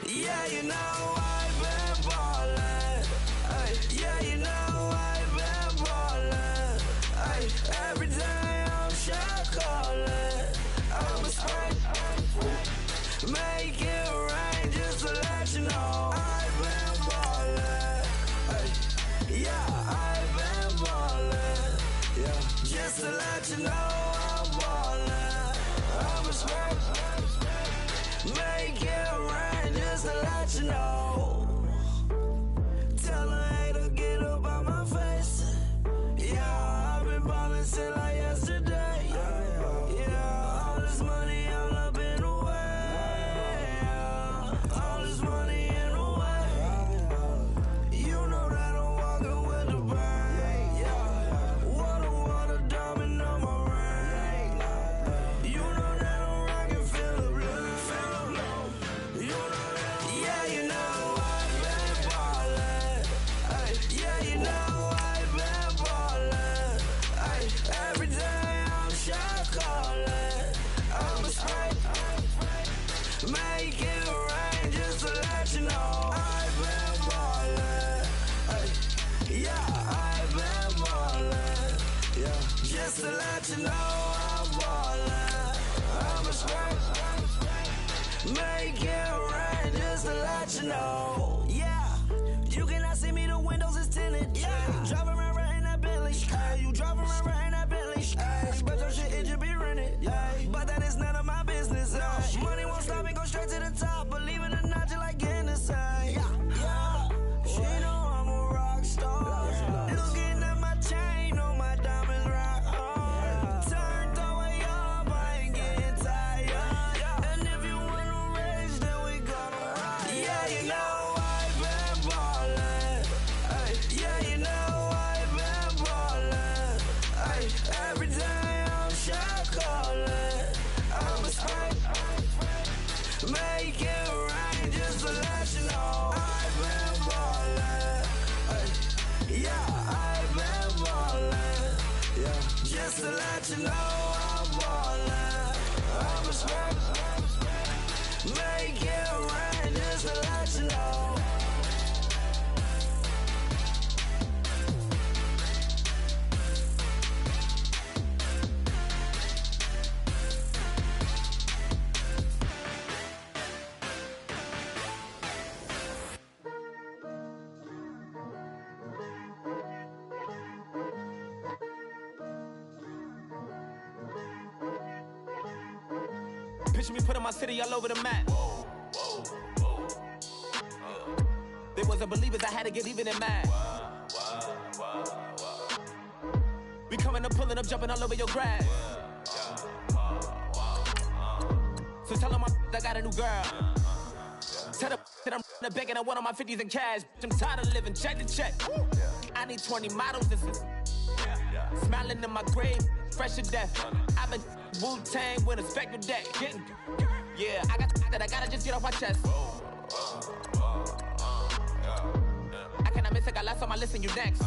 Yeah, you know I've been ballin'. Ay, yeah, you know I've been ballin'. Ay, every day I'm shot callin'. I'm a spray, make it rain just to let you know I've been ballin'. Ay, yeah, I've been ballin'. Yeah, just to let you know I'm ballin'. I'm a smoke. Make it rain just to let you know. Tell a hater get up out my face. Yeah, I've been ballin' since like yesterday. Yeah, all this money all up in the way. Yeah, all this money in the way. You know that I'm walking with the bank. Yeah, water, diamond on my ring. You know that I'm rockin' feel the blue. You know that, yeah, you know I've been ballin'. Ay, yeah, you know I've been ballin'. Ay, every day I'm shot callin'. I'm a straight, make it rain just to let you know I've been ballin'. Ay, yeah, I've been ballin'. Yeah, just to let you know I'm ballin'. I'm a straight, make it rain just to let you know. Yeah, you cannot see me, the windows is tinted. Yeah, driving around right in that Bentley. Hey, you driving around right in that Bentley. Hey, but your shit, it should be rented. Yeah, but that is none of my business. Money won't stop me, go straight to the top. Believe it or not, you like getting the same. Yeah, she know I'm a rock star. Looking at my chain, on my diamonds rock hard. Turned the way up, I ain't getting tired. And if you wanna race, then we gonna ride. Yeah, you know I've been ballin'. Ay, yeah, you know I've been ballin'. Ay, every day I'm shot callin'. I'm a straight, make it rain just to let you know I've been ballin'. Ay, yeah, I've been ballin'. Yeah, just to let you know I'm ballin'. I'm a straight, make it rain just to let you know. Picture me putting my city all over the map. They wasn't believers, I had to get even and mad. We coming up, pulling up, jumping all over your grass. So tell them I got a new girl. Tell them that I'm the bank and I want on my 50s in cash. I'm tired of living check to check. I need 20 models, this is smiling in my grave, fresh to death. I've been Wu-Tang with a spectral deck. Getting, yeah, I got that I gotta just get off my chest. I cannot miss it, got last on my list and you next.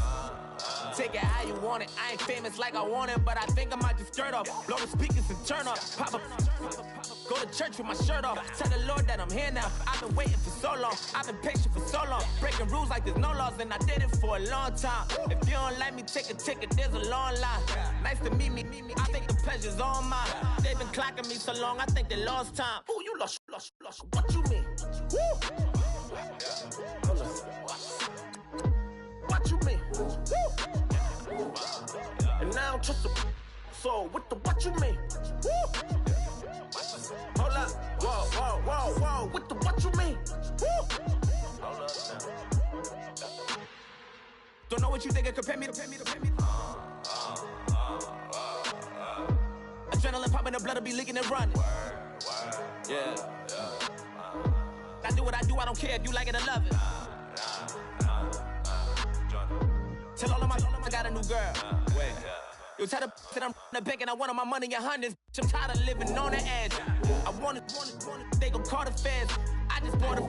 Take it how you want it. I ain't famous like I want it, but I think I might just skirt off. Blow the speakers and turn up. Pop up. Go to church with my shirt off. Tell the Lord that I'm here now. I've been waiting for so long. I've been patient for so long. Breaking rules like there's no laws, and I did it for a long time. If you don't like me, take a ticket. There's a long line. Nice to meet me. I think the pleasure's all mine. They've been clocking me so long, I think they lost time. Ooh, you lost. What you mean? Woo! What you mean? Woo! And now I don't trust the so what you mean? Woo! Hold up, whoa, what you mean? Woo! Hold up now. Don't know what you think, compare me to. Adrenaline popping, the blood will be leaking and running. Yeah. I do what I do, I don't care if you like it or love it. Tell all of my I got a new girl. Wait. Yo, tell the that I'm the bank and I want my money in hundreds. I'm tired of living on the edge. I want it, they gon' call the feds. I just bought a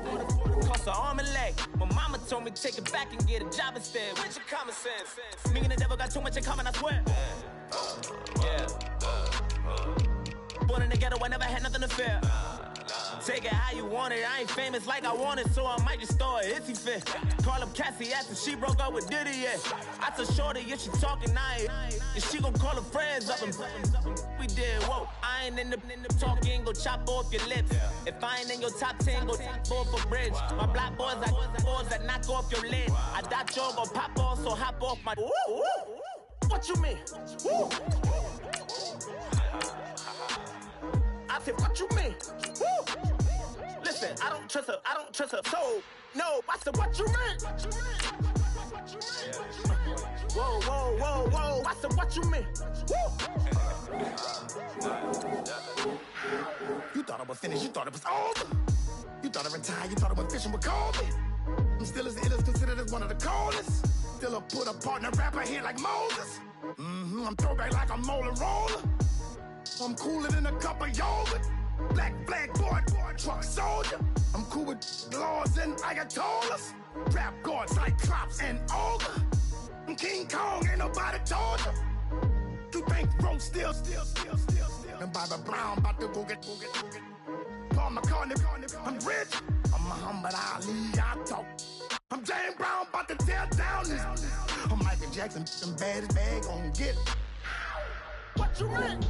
cost an arm and leg. My mama told me take it back and get a job instead. Where's your common sense? Me and the devil got too much in common, I swear. Yeah. Born in the ghetto, I never had nothing to fear. Take it how you want it. I ain't famous like I want it, so I might just throw a hissy fit. Call up Cassie after she broke up with Diddy, yeah. I told Shorty if she talking, and she gon' call her friends up and we did, whoa. I ain't in the talking, go chop off your lips. If I ain't in your top 10, go top 4 for bridge. My black boys like boys that knock off your lid. I dot your go pop off, so hop off my. what you mean? Woo. I said, what you mean? Woo. Listen, I don't trust her soul. No, I said, what you mean? Whoa, whoa, whoa, whoa. I said, what you mean? Woo. You thought I was finished, you thought it was over. You thought I retired, you thought I went fishing with Kobe. I'm still as ill as considered as one of the coldest. Still a put a partner rapper here like Moses. I'm throwback like a molar roller. I'm cooler than a cup of yogurt. Black flag boy, truck soldier. I'm cool with laws and Ayatollahs. Rap god, Cyclops and Ogre. I'm King Kong, ain't nobody told you. You think road still. And Bobby Brown about to go get. Paul McCartney, I'm rich. I'm Muhammad Ali, I talk. I'm James Brown, about to tear down this. I'm Michael Jackson, some baddest bag gon' get. What you mean?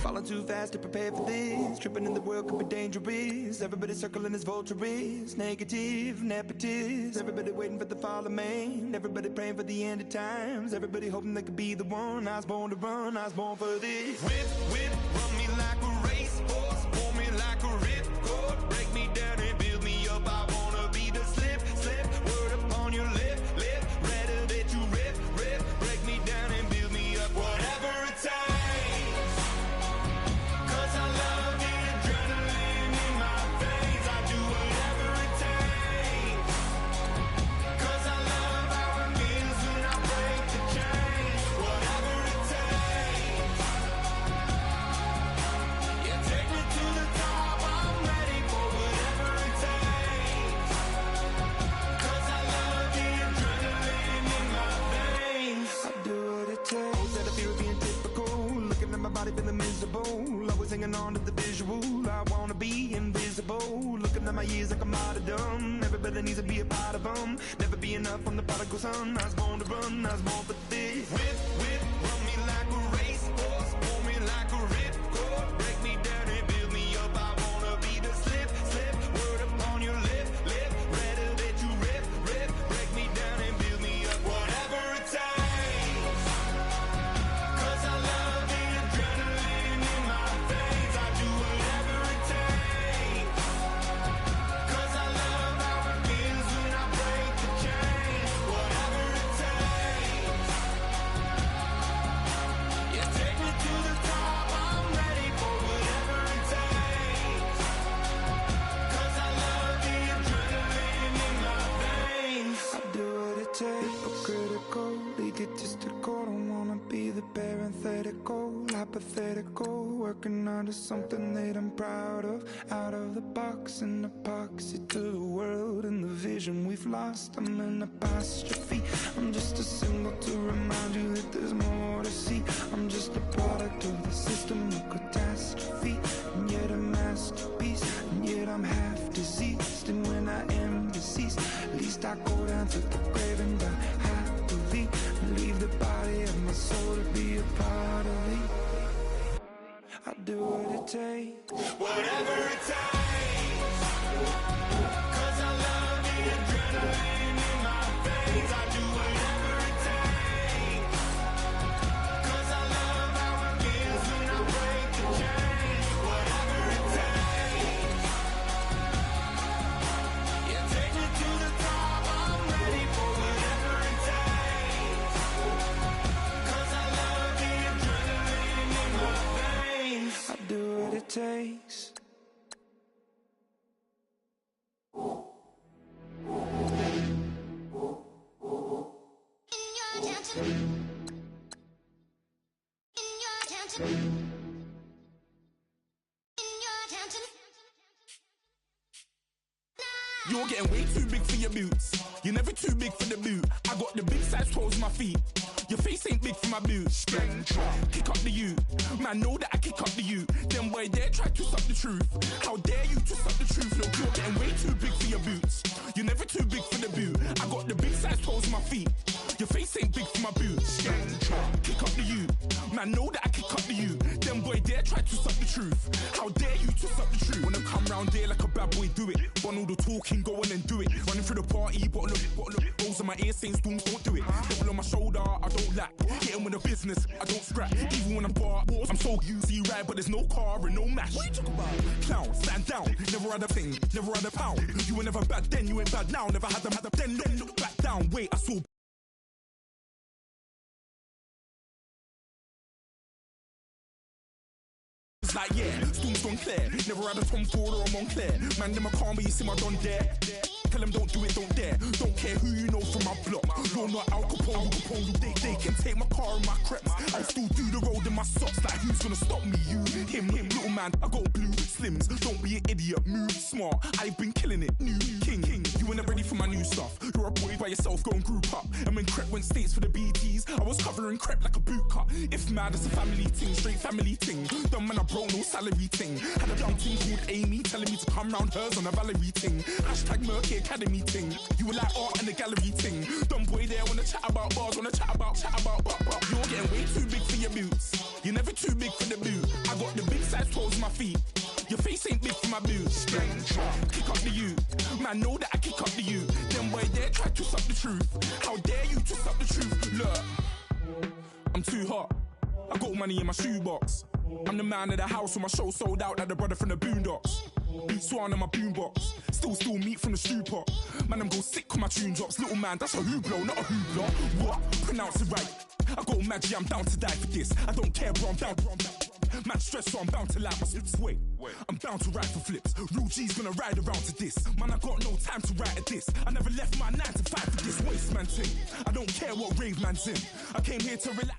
Falling too fast to prepare for this. Tripping in the world could be dangerous. Everybody circling as vultures. Negative, nepotist. Everybody waiting for the fall of man. Everybody praying for the end of times. Everybody hoping they could be the one. I was born to run, I was born for this. Whip, run me like a racehorse. Pull me like a ripcord. Break me down and build me up. I wanna be the slip. Word upon your lip. Rather that you rip. Break me down and build me up. Whatever it takes. Feeling miserable, always hanging on to the visual. I wanna be invisible, looking at my years like I'm out of done. Everybody needs to be a part of them. Never be enough from the prodigal son. I was born to run, I was born for this. Whip, run me like a racehorse. Pull me like a ripcord. Break me down and build me up. I wanna be the slip. Word upon your lip. Rather that you rip. Break me down and build me up. Whatever it takes. Hypocritical, egotistical, don't wanna be the parenthetical, hypothetical, working onto something that I'm proud of, out of the box, an epoxy to the world and the vision we've lost. I'm an apostrophe, I'm just a symbol to remind you that there's more to see. I'm just a product of the system of catastrophe, and yet a masterpiece, and yet I'm half diseased. And when I am deceased, at least I go down to the grave and die happily, leave the body of my soul to be a part of me. I do what it takes, whatever it takes, 'cause I love the adrenaline in my veins. You're getting way too big for your boots. You're never too big for the boot. I got the big size toes on my feet. Your face ain't big for my boots. Kick up the you. Man, know that I kick up the you. Them boy there try to suck the truth. How dare you to suck the truth? Look, you're getting way too big for your boots. You're never too big for the boot. I got the big size toes on my feet. Your face ain't big for my boots. Kick up the you. Man, know that I kick up the you. Them boy there try to suck the truth. How dare you to suck the truth? Wanna come round there like a bad boy, do it. Want all the talking, go on and do it. Running through the party, bottle up. Rolls in my ear saying storms, don't do it. Devil on my shoulder, I don't lack. Hitting with the business, I don't scrap. Even when I'm bar, I'm so used to you ride, but there's no car and no mash. What you talk about? Clown, stand down. Never had a thing, never had a pound. You were never bad then, you ain't bad now. Never had them, then look back down. Wait, I saw. Like, yeah, storms gone clear. Never had a Tom Ford or a Montclair. Man, them a calm, but you see my don there. Tell them don't do it, don't dare. Don't care who you know from my block. You're not Al Capone, they can take my car and my crepes. I'll still do the road in my socks. Like, who's gonna stop me? You, him, little man. I got blue slims. Don't be an idiot, move smart. I've been killing it, new king. You ain't ready for my new stuff. You're a boy by yourself, go and group up. And when Crep went states for the BTs, I was covering Crep like a boot cut. If mad, it's a family thing, straight family thing. Dumb man, I broke no salary thing. Had a young thing called Amy telling me to come round hers on a Valerie thing. Hashtag Murky Academy thing. You were like art and the gallery thing. Dumb boy there wanna chat about bars, wanna chat about. You're getting way too big for your boots. You're never too big for the boot. I got the big size toes on my feet. Your face ain't big for my boots. Kick up the you. Man, know that I kick up the you. Them boy there try to suck the truth. How dare you to suck the truth? Look, I'm too hot. I got money in my shoebox. I'm the man of the house when my show sold out like the brother from the Boondocks. Beat Swan in my boombox. Still meat from the stew pot. Man, I'm go sick when my tune drops. Little man, that's a hooplo, not a hoopla. What? Pronounce it right. I got magic, I'm down to die for this. I don't care, bro, I'm down. Man, stress, so I'm bound to like my slips. Wait, I'm bound to ride for flips. Real G's gonna ride around to this. Man, I got no time to write at this. I never left my 9 to 5 for this waste man thing. I don't care what rave man's in. I came here to relax.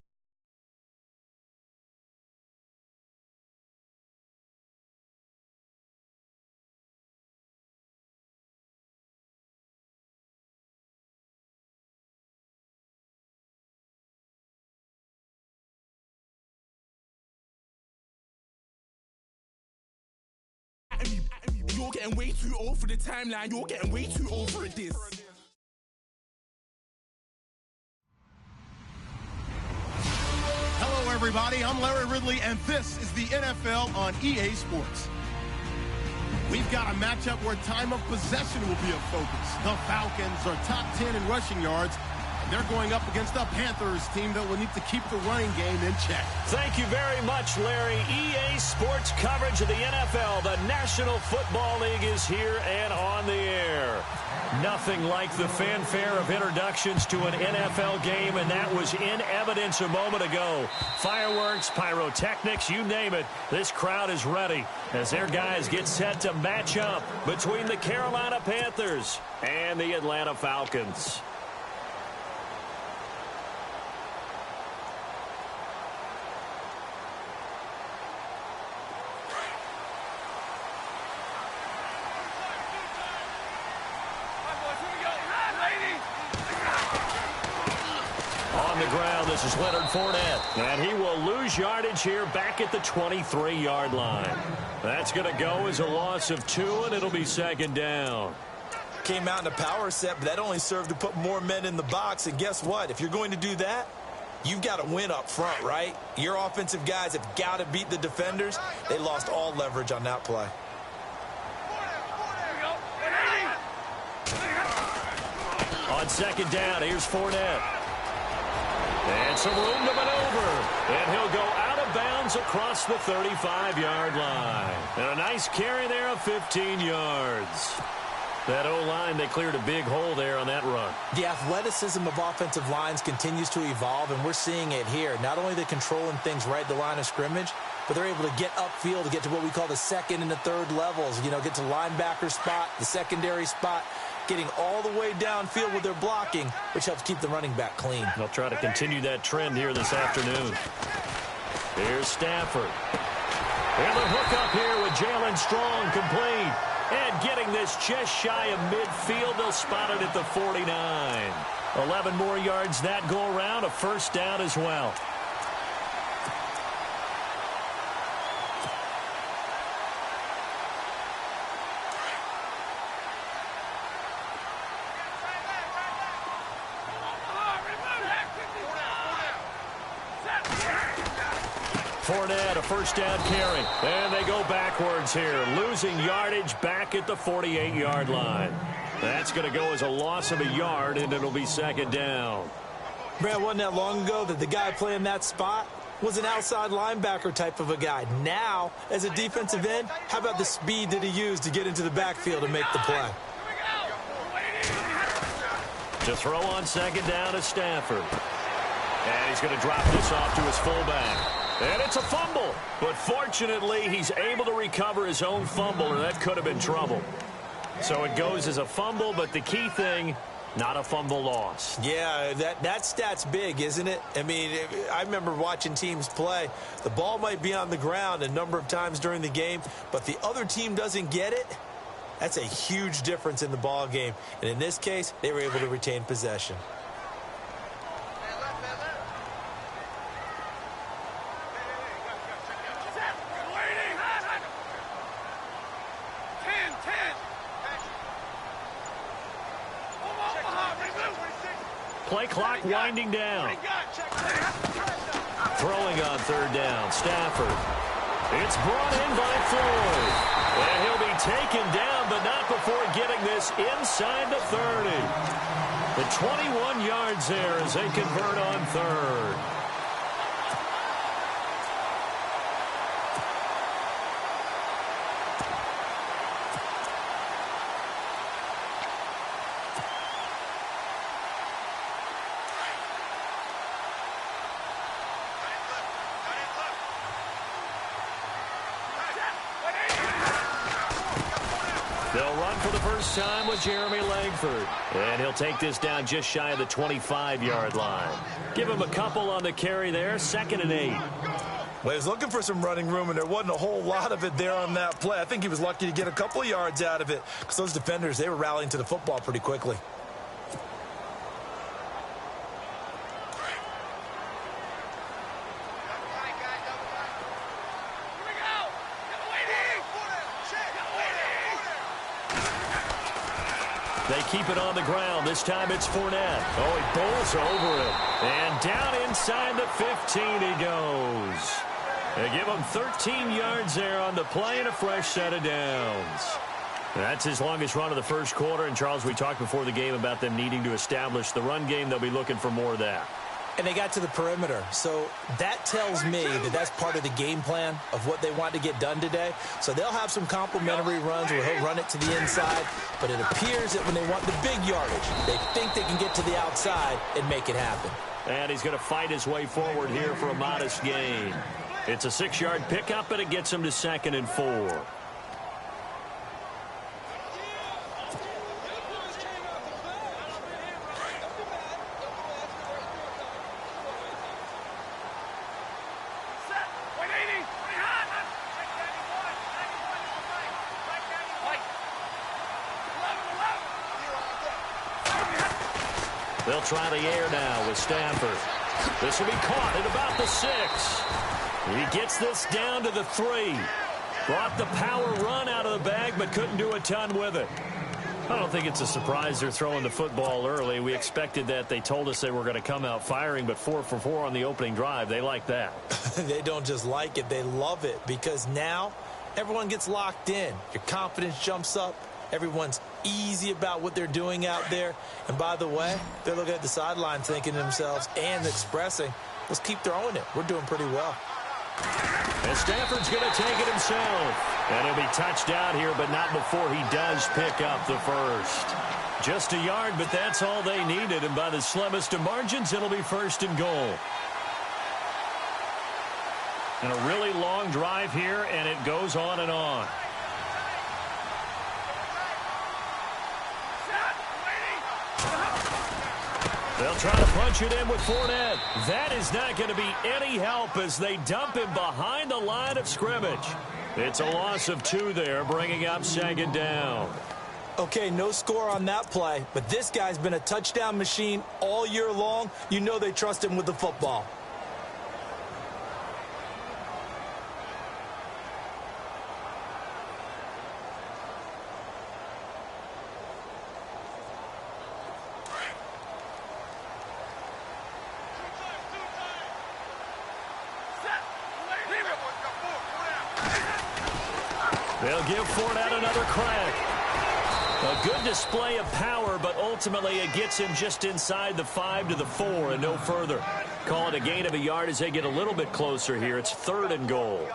You're getting way too old for the timeline. You're getting way too old for this. Hello, everybody. I'm Larry Ridley, and this is the NFL on EA Sports. We've got a matchup where time of possession will be a focus. The Falcons are top 10 in rushing yards. They're going up against the Panthers team that will need to keep the running game in check. Thank you very much, Larry. EA Sports coverage of the NFL. The National Football League is here and on the air. Nothing like the fanfare of introductions to an NFL game, and that was in evidence a moment ago. Fireworks, pyrotechnics, you name it. This crowd is ready as their guys get set to match up between the Carolina Panthers and the Atlanta Falcons. This is Leonard Fournette, and he will lose yardage here back at the 23-yard line. That's going to go as a loss of 2, and it'll be second down. Came out in a power set, but that only served to put more men in the box. And guess what? If you're going to do that, you've got to win up front, right? Your offensive guys have got to beat the defenders. They lost all leverage on that play. On second down, here's Fournette. And some room to maneuver. And he'll go out of bounds across the 35-yard line. And a nice carry there of 15 yards. That O-line, they cleared a big hole there on that run. The athleticism of offensive lines continues to evolve, and we're seeing it here. Not only are they controlling things right at the line of scrimmage, but they're able to get upfield to get to what we call the second and the third levels. You know, get to linebacker spot, the secondary spot. getting all the way downfield with their blocking, which helps keep the running back clean. They'll try to continue that trend here this afternoon. Here's Stafford. And the hook up here with Jalen Strong, complete. And getting this just shy of midfield, they'll spot it at the 49. 11 more yards that go around, a first down as well. Fournette, a first down carry. And they go backwards here, losing yardage back at the 48-yard line. That's going to go as a loss of a yard, and it'll be second down. Brad, wasn't that long ago that the guy playing that spot was an outside linebacker type of a guy? Now, as a defensive end, how about the speed that he used to get into the backfield and make the play? To throw on second down is Stafford. And he's going to drop this off to his fullback. And it's a fumble. But fortunately, he's able to recover his own fumble, or that could have been trouble. So it goes as a fumble, but the key thing, not a fumble loss. Yeah, that stat's big, isn't it? I mean, I remember watching teams play. The ball might be on the ground a number of times during the game, but the other team doesn't get it. That's a huge difference in the ball game. And in this case, they were able to retain possession. Play clock winding down. Throwing on third down, Stafford. It's brought in by Floyd. And he'll be taken down, but not before getting this inside the 30. The 21 yards there as they convert on third. They'll run for the first time with Jeremy Langford. And he'll take this down just shy of the 25-yard line. Give him a couple on the carry there, 2nd and 8. Well, he was looking for some running room, and there wasn't a whole lot of it there on that play. I think he was lucky to get a couple of yards out of it because those defenders, they were rallying to the football pretty quickly. They keep it on the ground. This time it's Fournette. Oh, he bowls over it. And down inside the 15 he goes. They give him 13 yards there on the play and a fresh set of downs. That's his longest run of the first quarter. And, Charles, we talked before the game about them needing to establish the run game. They'll be looking for more of that. And they got to the perimeter. So that tells me that that's part of the game plan of what they want to get done today. So they'll have some complimentary runs where he'll run it to the inside. But it appears that when they want the big yardage, they think they can get to the outside and make it happen. And he's going to fight his way forward here for a modest gain. It's a 6-yard pickup, and it gets him to 2nd and 4. They'll try the air now with Stafford. This will be caught at about the 6. He gets this down to the 3. Brought the power run out of the bag, but couldn't do a ton with it. I don't think it's a surprise they're throwing the football early. We expected that. They told us they were going to come out firing, but 4 for 4 on the opening drive. They like that. They don't just like it, they love it, because now everyone gets locked in. Your confidence jumps up. Everyone's easy about what they're doing out there. And by the way, they're looking at the sideline thinking to themselves and expressing, let's keep throwing it. We're doing pretty well. And Stafford's going to take it himself. And he'll be touched out here, but not before he does pick up the first. Just a yard, but that's all they needed. And by the slimmest of margins, it'll be 1st and goal. And a really long drive here, and it goes on and on. They'll try to punch it in with Fournette. That is not going to be any help as they dump him behind the line of scrimmage. It's a loss of 2 there, bringing up 2nd down. Okay, no score on that play, but this guy's been a touchdown machine all year long. You know they trust him with the football. They'll give Fournette another crack. A good display of power, but ultimately it gets him just inside the 5 to the 4 and no further. Call it a gain of a yard as they get a little bit closer here. It's 3rd and goal.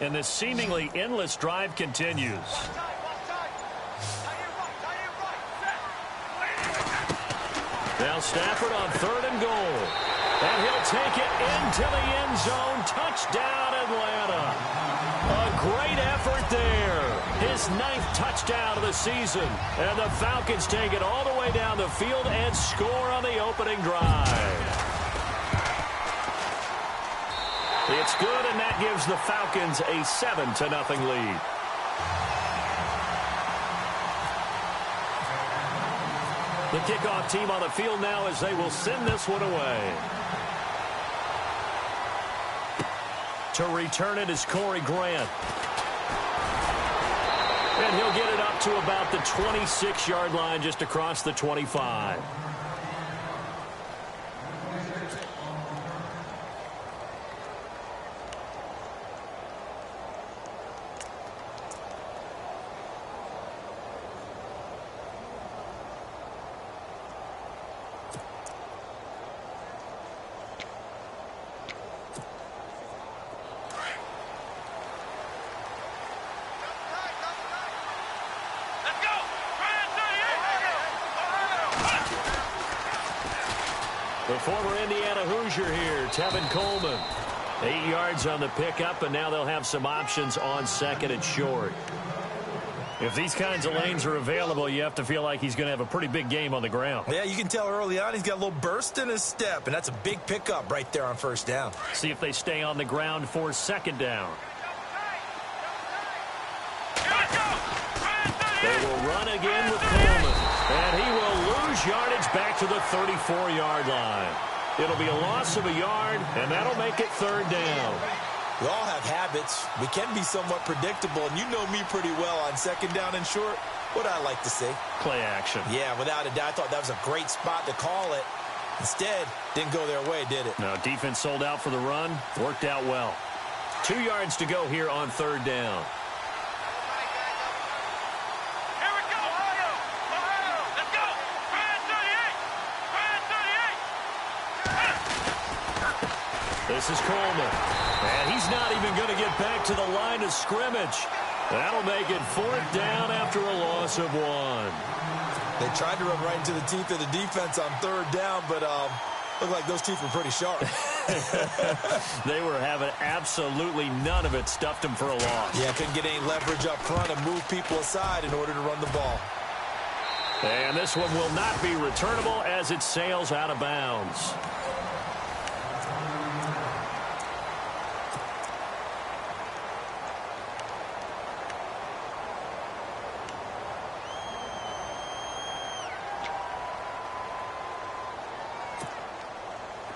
And this seemingly endless drive continues. Now Stafford on 3rd and goal. And he'll take it into the end zone. Touchdown, Atlanta. A great effort there. His 9th touchdown of the season. And the Falcons take it all the way down the field and score on the opening drive. It's good, and that gives the Falcons a 7-0 lead. The kickoff team on the field now as they will send this one away. To return it is Corey Grant. And he'll get it up to about the 26-yard line just across the 25. The former Indiana Hoosier here, Tevin Coleman. 8 yards on the pickup, and now they'll have some options on 2nd and short. If these kinds of lanes are available, you have to feel like he's going to have a pretty big game on the ground. Yeah, you can tell early on he's got a little burst in his step, and that's a big pickup right there on 1st down. See if they stay on the ground for 2nd down. They will run again with Coleman. And he will lose yardage back to the 34-yard line. It'll be a loss of a yard, and that'll make it 3rd down. We all have habits. We can be somewhat predictable, and you know me pretty well on 2nd down and short. What I like to see. Play action. Yeah, without a doubt. I thought that was a great spot to call it. Instead, didn't go their way, did it? No, defense sold out for the run. Worked out well. 2 yards to go here on 3rd down. This is Coleman. And he's not even going to get back to the line of scrimmage. That'll make it 4th down after a loss of 1. They tried to run right into the teeth of the defense on 3rd down, but looked like those teeth were pretty sharp. They were having absolutely none of it. Stuffed them for a loss. Yeah, couldn't get any leverage up front and move people aside in order to run the ball. And this one will not be returnable as it sails out of bounds.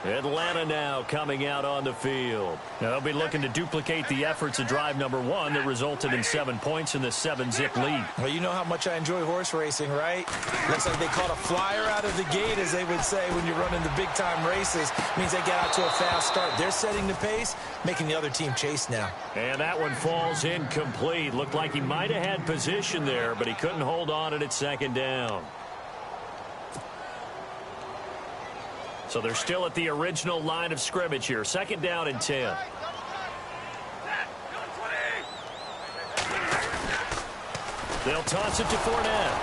Atlanta now coming out on the field. Now they'll be looking to duplicate the efforts of drive number 1 that resulted in 7 points in the 7-zip lead. Well, you know how much I enjoy horse racing, right? Looks like they caught a flyer out of the gate, as they would say when you're running the big-time races. Means they get out to a fast start. They're setting the pace, making the other team chase now. And that one falls incomplete. Looked like he might have had position there, but he couldn't hold on it at 2nd down. So they're still at the original line of scrimmage here. 2nd down and 10. They'll toss it to Fournette.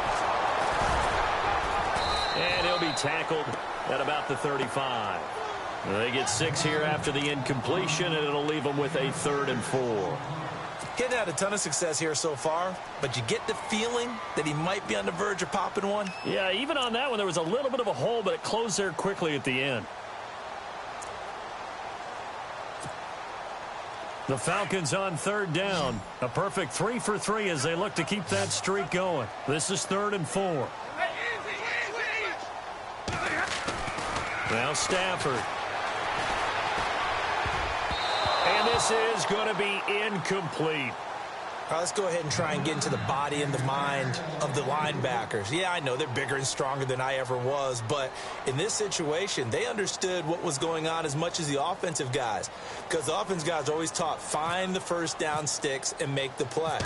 And he'll be tackled at about the 35. They get 6 here after the incompletion, and it'll leave them with a 3rd and 4. He hadn't had a ton of success here so far, but you get the feeling that he might be on the verge of popping one. Yeah, even on that one, there was a little bit of a hole, but it closed there quickly at the end. The Falcons on 3rd down. A perfect 3 for 3 as they look to keep that streak going. This is 3rd and 4. Now Stafford. And this is going to be incomplete. All right, let's go ahead and try and get into the body and the mind of the linebackers. Yeah, I know they're bigger and stronger than I ever was, but in this situation, they understood what was going on as much as the offensive guys, because the offensive guys are always taught, find the first down sticks and make the play.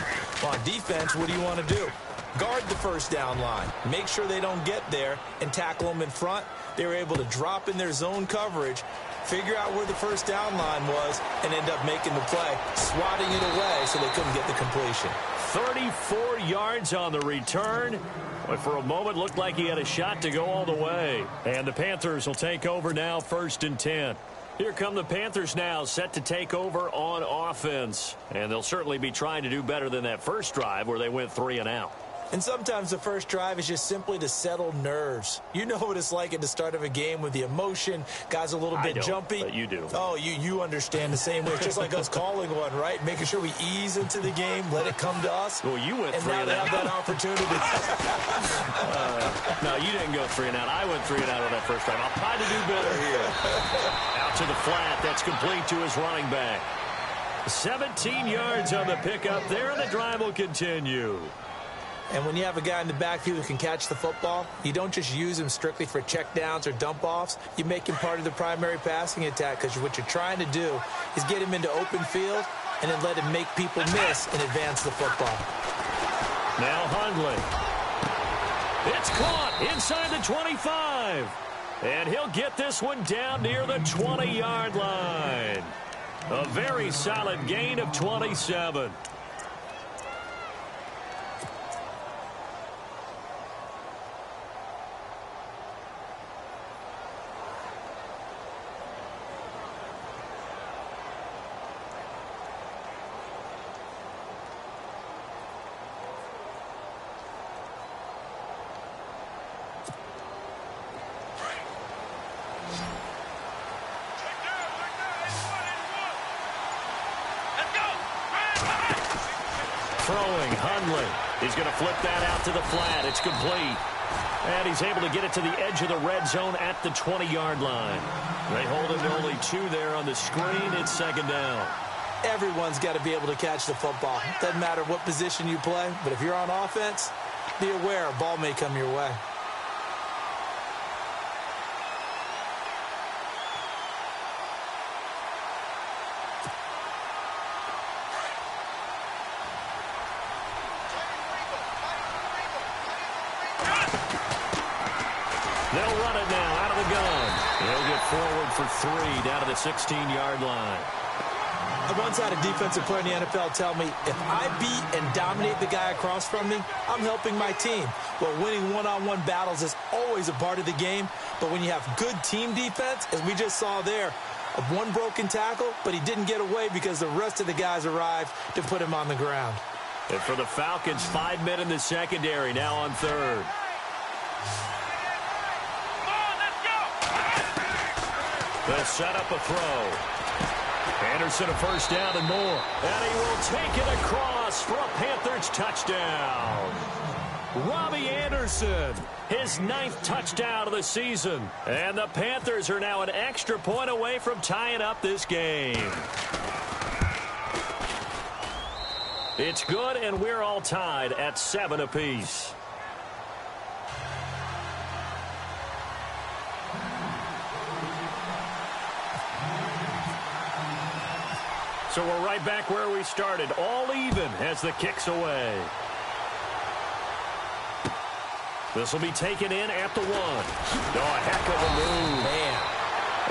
Well, on defense, what do you want to do? Guard the first down line. Make sure they don't get there and tackle them in front. They were able to drop in their zone coverage, figure out where the first down line was, and end up making the play, swatting it away so they couldn't get the completion. 34 yards on the return. But for a moment, looked like he had a shot to go all the way. And the Panthers will take over now, 1st and 10. Here come the Panthers now, set to take over on offense. And they'll certainly be trying to do better than that first drive where they went 3 and out. And sometimes the first drive is just simply to settle nerves. You know what it's like at the start of a game with the emotion. Guys a little bit jumpy. But you do. Oh, you understand the same way. It's just like us calling one, right? Making sure we ease into the game, let it come to us. Well, you went 3 and out. And now they have that opportunity. No, you didn't go 3 and out. I went 3 and out on that first drive. I'll try to do better here. Out to the flat. That's complete to his running back. 17 yards on the pickup there, and the drive will continue. And when you have a guy in the backfield who can catch the football, you don't just use him strictly for checkdowns or dump-offs. You make him part of the primary passing attack, because what you're trying to do is get him into open field and then let him make people miss and advance the football. Now Hundley. It's caught inside the 25. And he'll get this one down near the 20-yard line. A very solid gain of 27. Throwing, Hundley. He's going to flip that out to the flat. It's complete. And he's able to get it to the edge of the red zone at the 20-yard line. They hold him to only 2 there on the screen. It's 2nd down. Everyone's got to be able to catch the football. Doesn't matter what position you play, but if you're on offense, be aware a ball may come your way. They'll run it now out of the gun. He'll get forward for 3 down to the 16-yard line. I once had a defensive player in the NFL tell me, if I beat and dominate the guy across from me, I'm helping my team. Well, winning one-on-one battles is always a part of the game, but when you have good team defense, as we just saw there, one broken tackle, but he didn't get away because the rest of the guys arrived to put him on the ground. And for the Falcons, 5 men in the secondary, now on 3rd. They'll set up a throw. Anderson a first down and more. And he will take it across for a Panthers touchdown. Robbie Anderson, his 9th touchdown of the season. And the Panthers are now an extra point away from tying up this game. It's good, and we're all tied at 7 apiece. So we're right back where we started, all even as the kick's away. This will be taken in at the 1. Oh, a heck of a move. Man.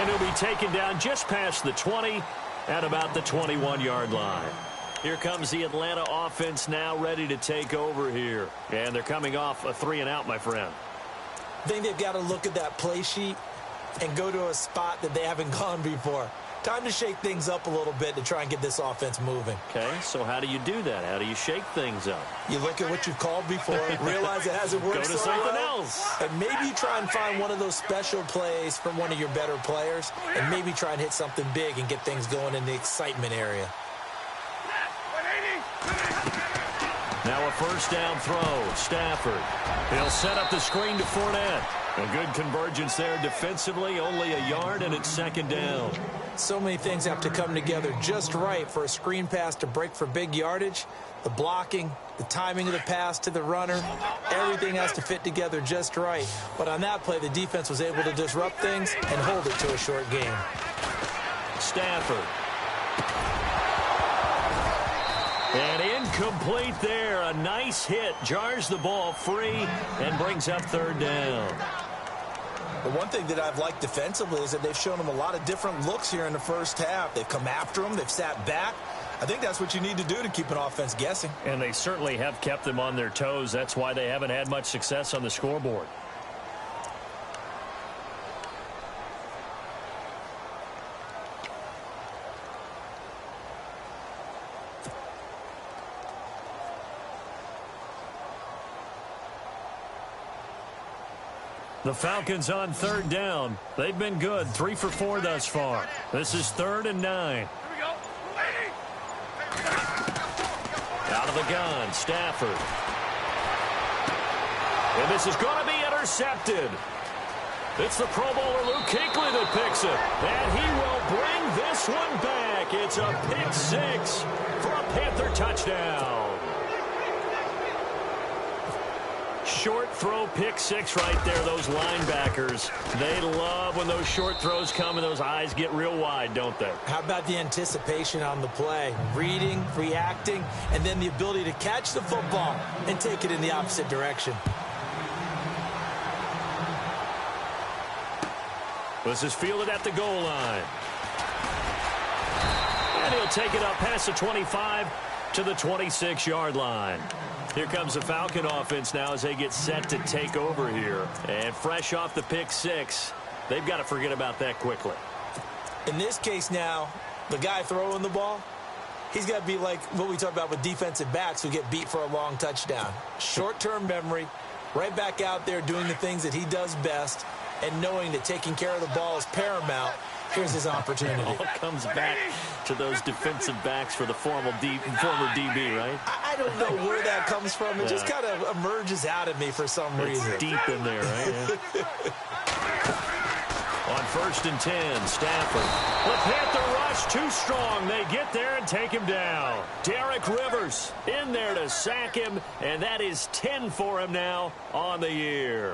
And he'll be taken down just past the 20 at about the 21-yard line. Here comes the Atlanta offense now ready to take over here. And they're coming off a 3-and-out, my friend. I think they've got to look at that play sheet and go to a spot that they haven't gone before. Time to shake things up a little bit to try and get this offense moving. Okay, so how do you do that? How do you shake things up? You look at what you've called before, realize it hasn't worked Go to so something well, else. and maybe you try and find one of those special plays from one of your better players, and maybe try and hit something big and get things going in the excitement area. Now a first down throw. Stafford. He'll set up the screen to Fournette. A good convergence there defensively, only a yard, and it's second down. So many things have to come together just right for a screen pass to break for big yardage. The blocking, the timing of the pass to the runner, everything has to fit together just right. But on that play, the defense was able to disrupt things and hold it to a short game. Stafford. And incomplete there. A nice hit. Jars the ball free and brings up third down. The one thing that I've liked defensively is that they've shown them a lot of different looks here in the first half. They've come after them. They've sat back. I think that's what you need to do to keep an offense guessing. And they certainly have kept them on their toes. That's why they haven't had much success on the scoreboard. The Falcons on third down. They've been good, 3 for 4 thus far. This is 3rd and 9. Out of the gun, Stafford. And this is going to be intercepted. It's the Pro Bowler Luke Kuechly that picks it. And he will bring this one back. It's a pick 6 for a Panther touchdown. Short throw, pick 6 right there. Those linebackers, they love when those short throws come and those eyes get real wide, don't they? How about the anticipation on the play? Reading, reacting, and then the ability to catch the football and take it in the opposite direction. This is fielded at the goal line. And he'll take it up past the 25 to the 26-yard line. Here comes the Falcon offense now as they get set to take over here. And fresh off the pick 6, they've got to forget about that quickly. In this case now, the guy throwing the ball, he's got to be like what we talk about with defensive backs who get beat for a long touchdown. Short-term memory, right back out there doing the things that he does best, and knowing that taking care of the ball is paramount. Here's his opportunity. It all comes back to those defensive backs for the former DB, right? I don't know where that comes from. It just kind of emerges out of me for some reason. It's deep in there, right? On 1st and 10, Stafford. The Panther rush too strong. They get there and take him down. Derek Rivers in there to sack him, and that is 10 for him now on the year.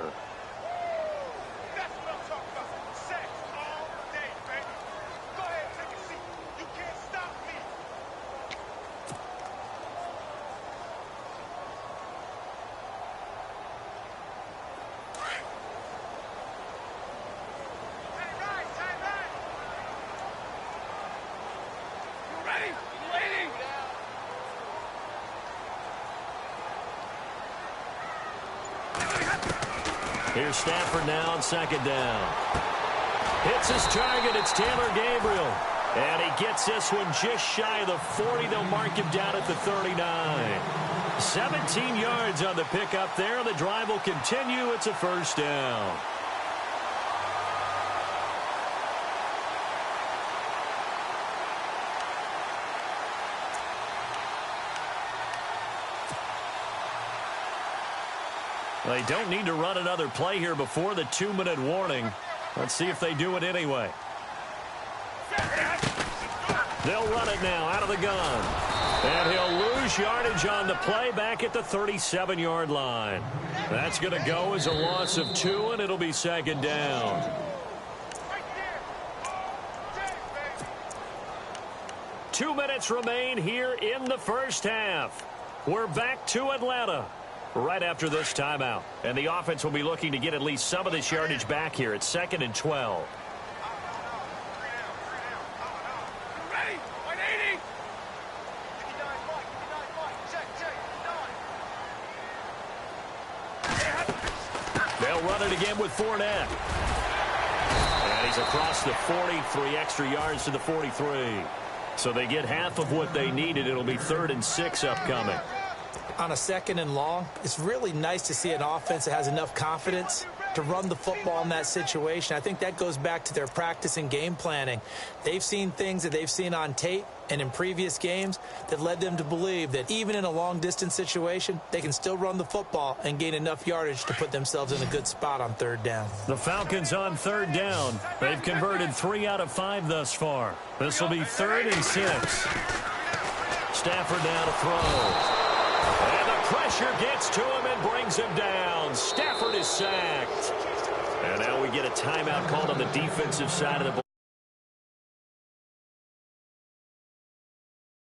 Here's Stafford now on 2nd down. Hits his target. It's Taylor Gabriel. And he gets this one just shy of the 40. They'll mark him down at the 39. 17 yards on the pickup there. The drive will continue. It's a first down. They don't need to run another play here before the 2-minute warning. Let's see if they do it anyway. They'll run it now out of the gun. And he'll lose yardage on the play back at the 37-yard line. That's going to go as a loss of 2, and it'll be 2nd down. Two minutes remain here in the first half. We're back to Atlanta right after this timeout. And the offense will be looking to get at least some of this yardage back here. It's 2nd and 12. run it again with Fournette. And he's across the 43 extra yards to the 43. So they get half of what they needed. It'll be 3rd and 6 upcoming. On a 2nd and long, it's really nice to see an offense that has enough confidence to run the football in that situation. I think that goes back to their practice and game planning. They've seen things that they've seen on tape and in previous games that led them to believe that even in a long-distance situation, they can still run the football and gain enough yardage to put themselves in a good spot on 3rd down. The Falcons on 3rd down. They've converted 3 out of 5 thus far. This will be 3rd and 6. Stafford now to throw. And the pressure gets to him and brings him down. Stafford is sacked. And now we get a timeout called on the defensive side of the ball.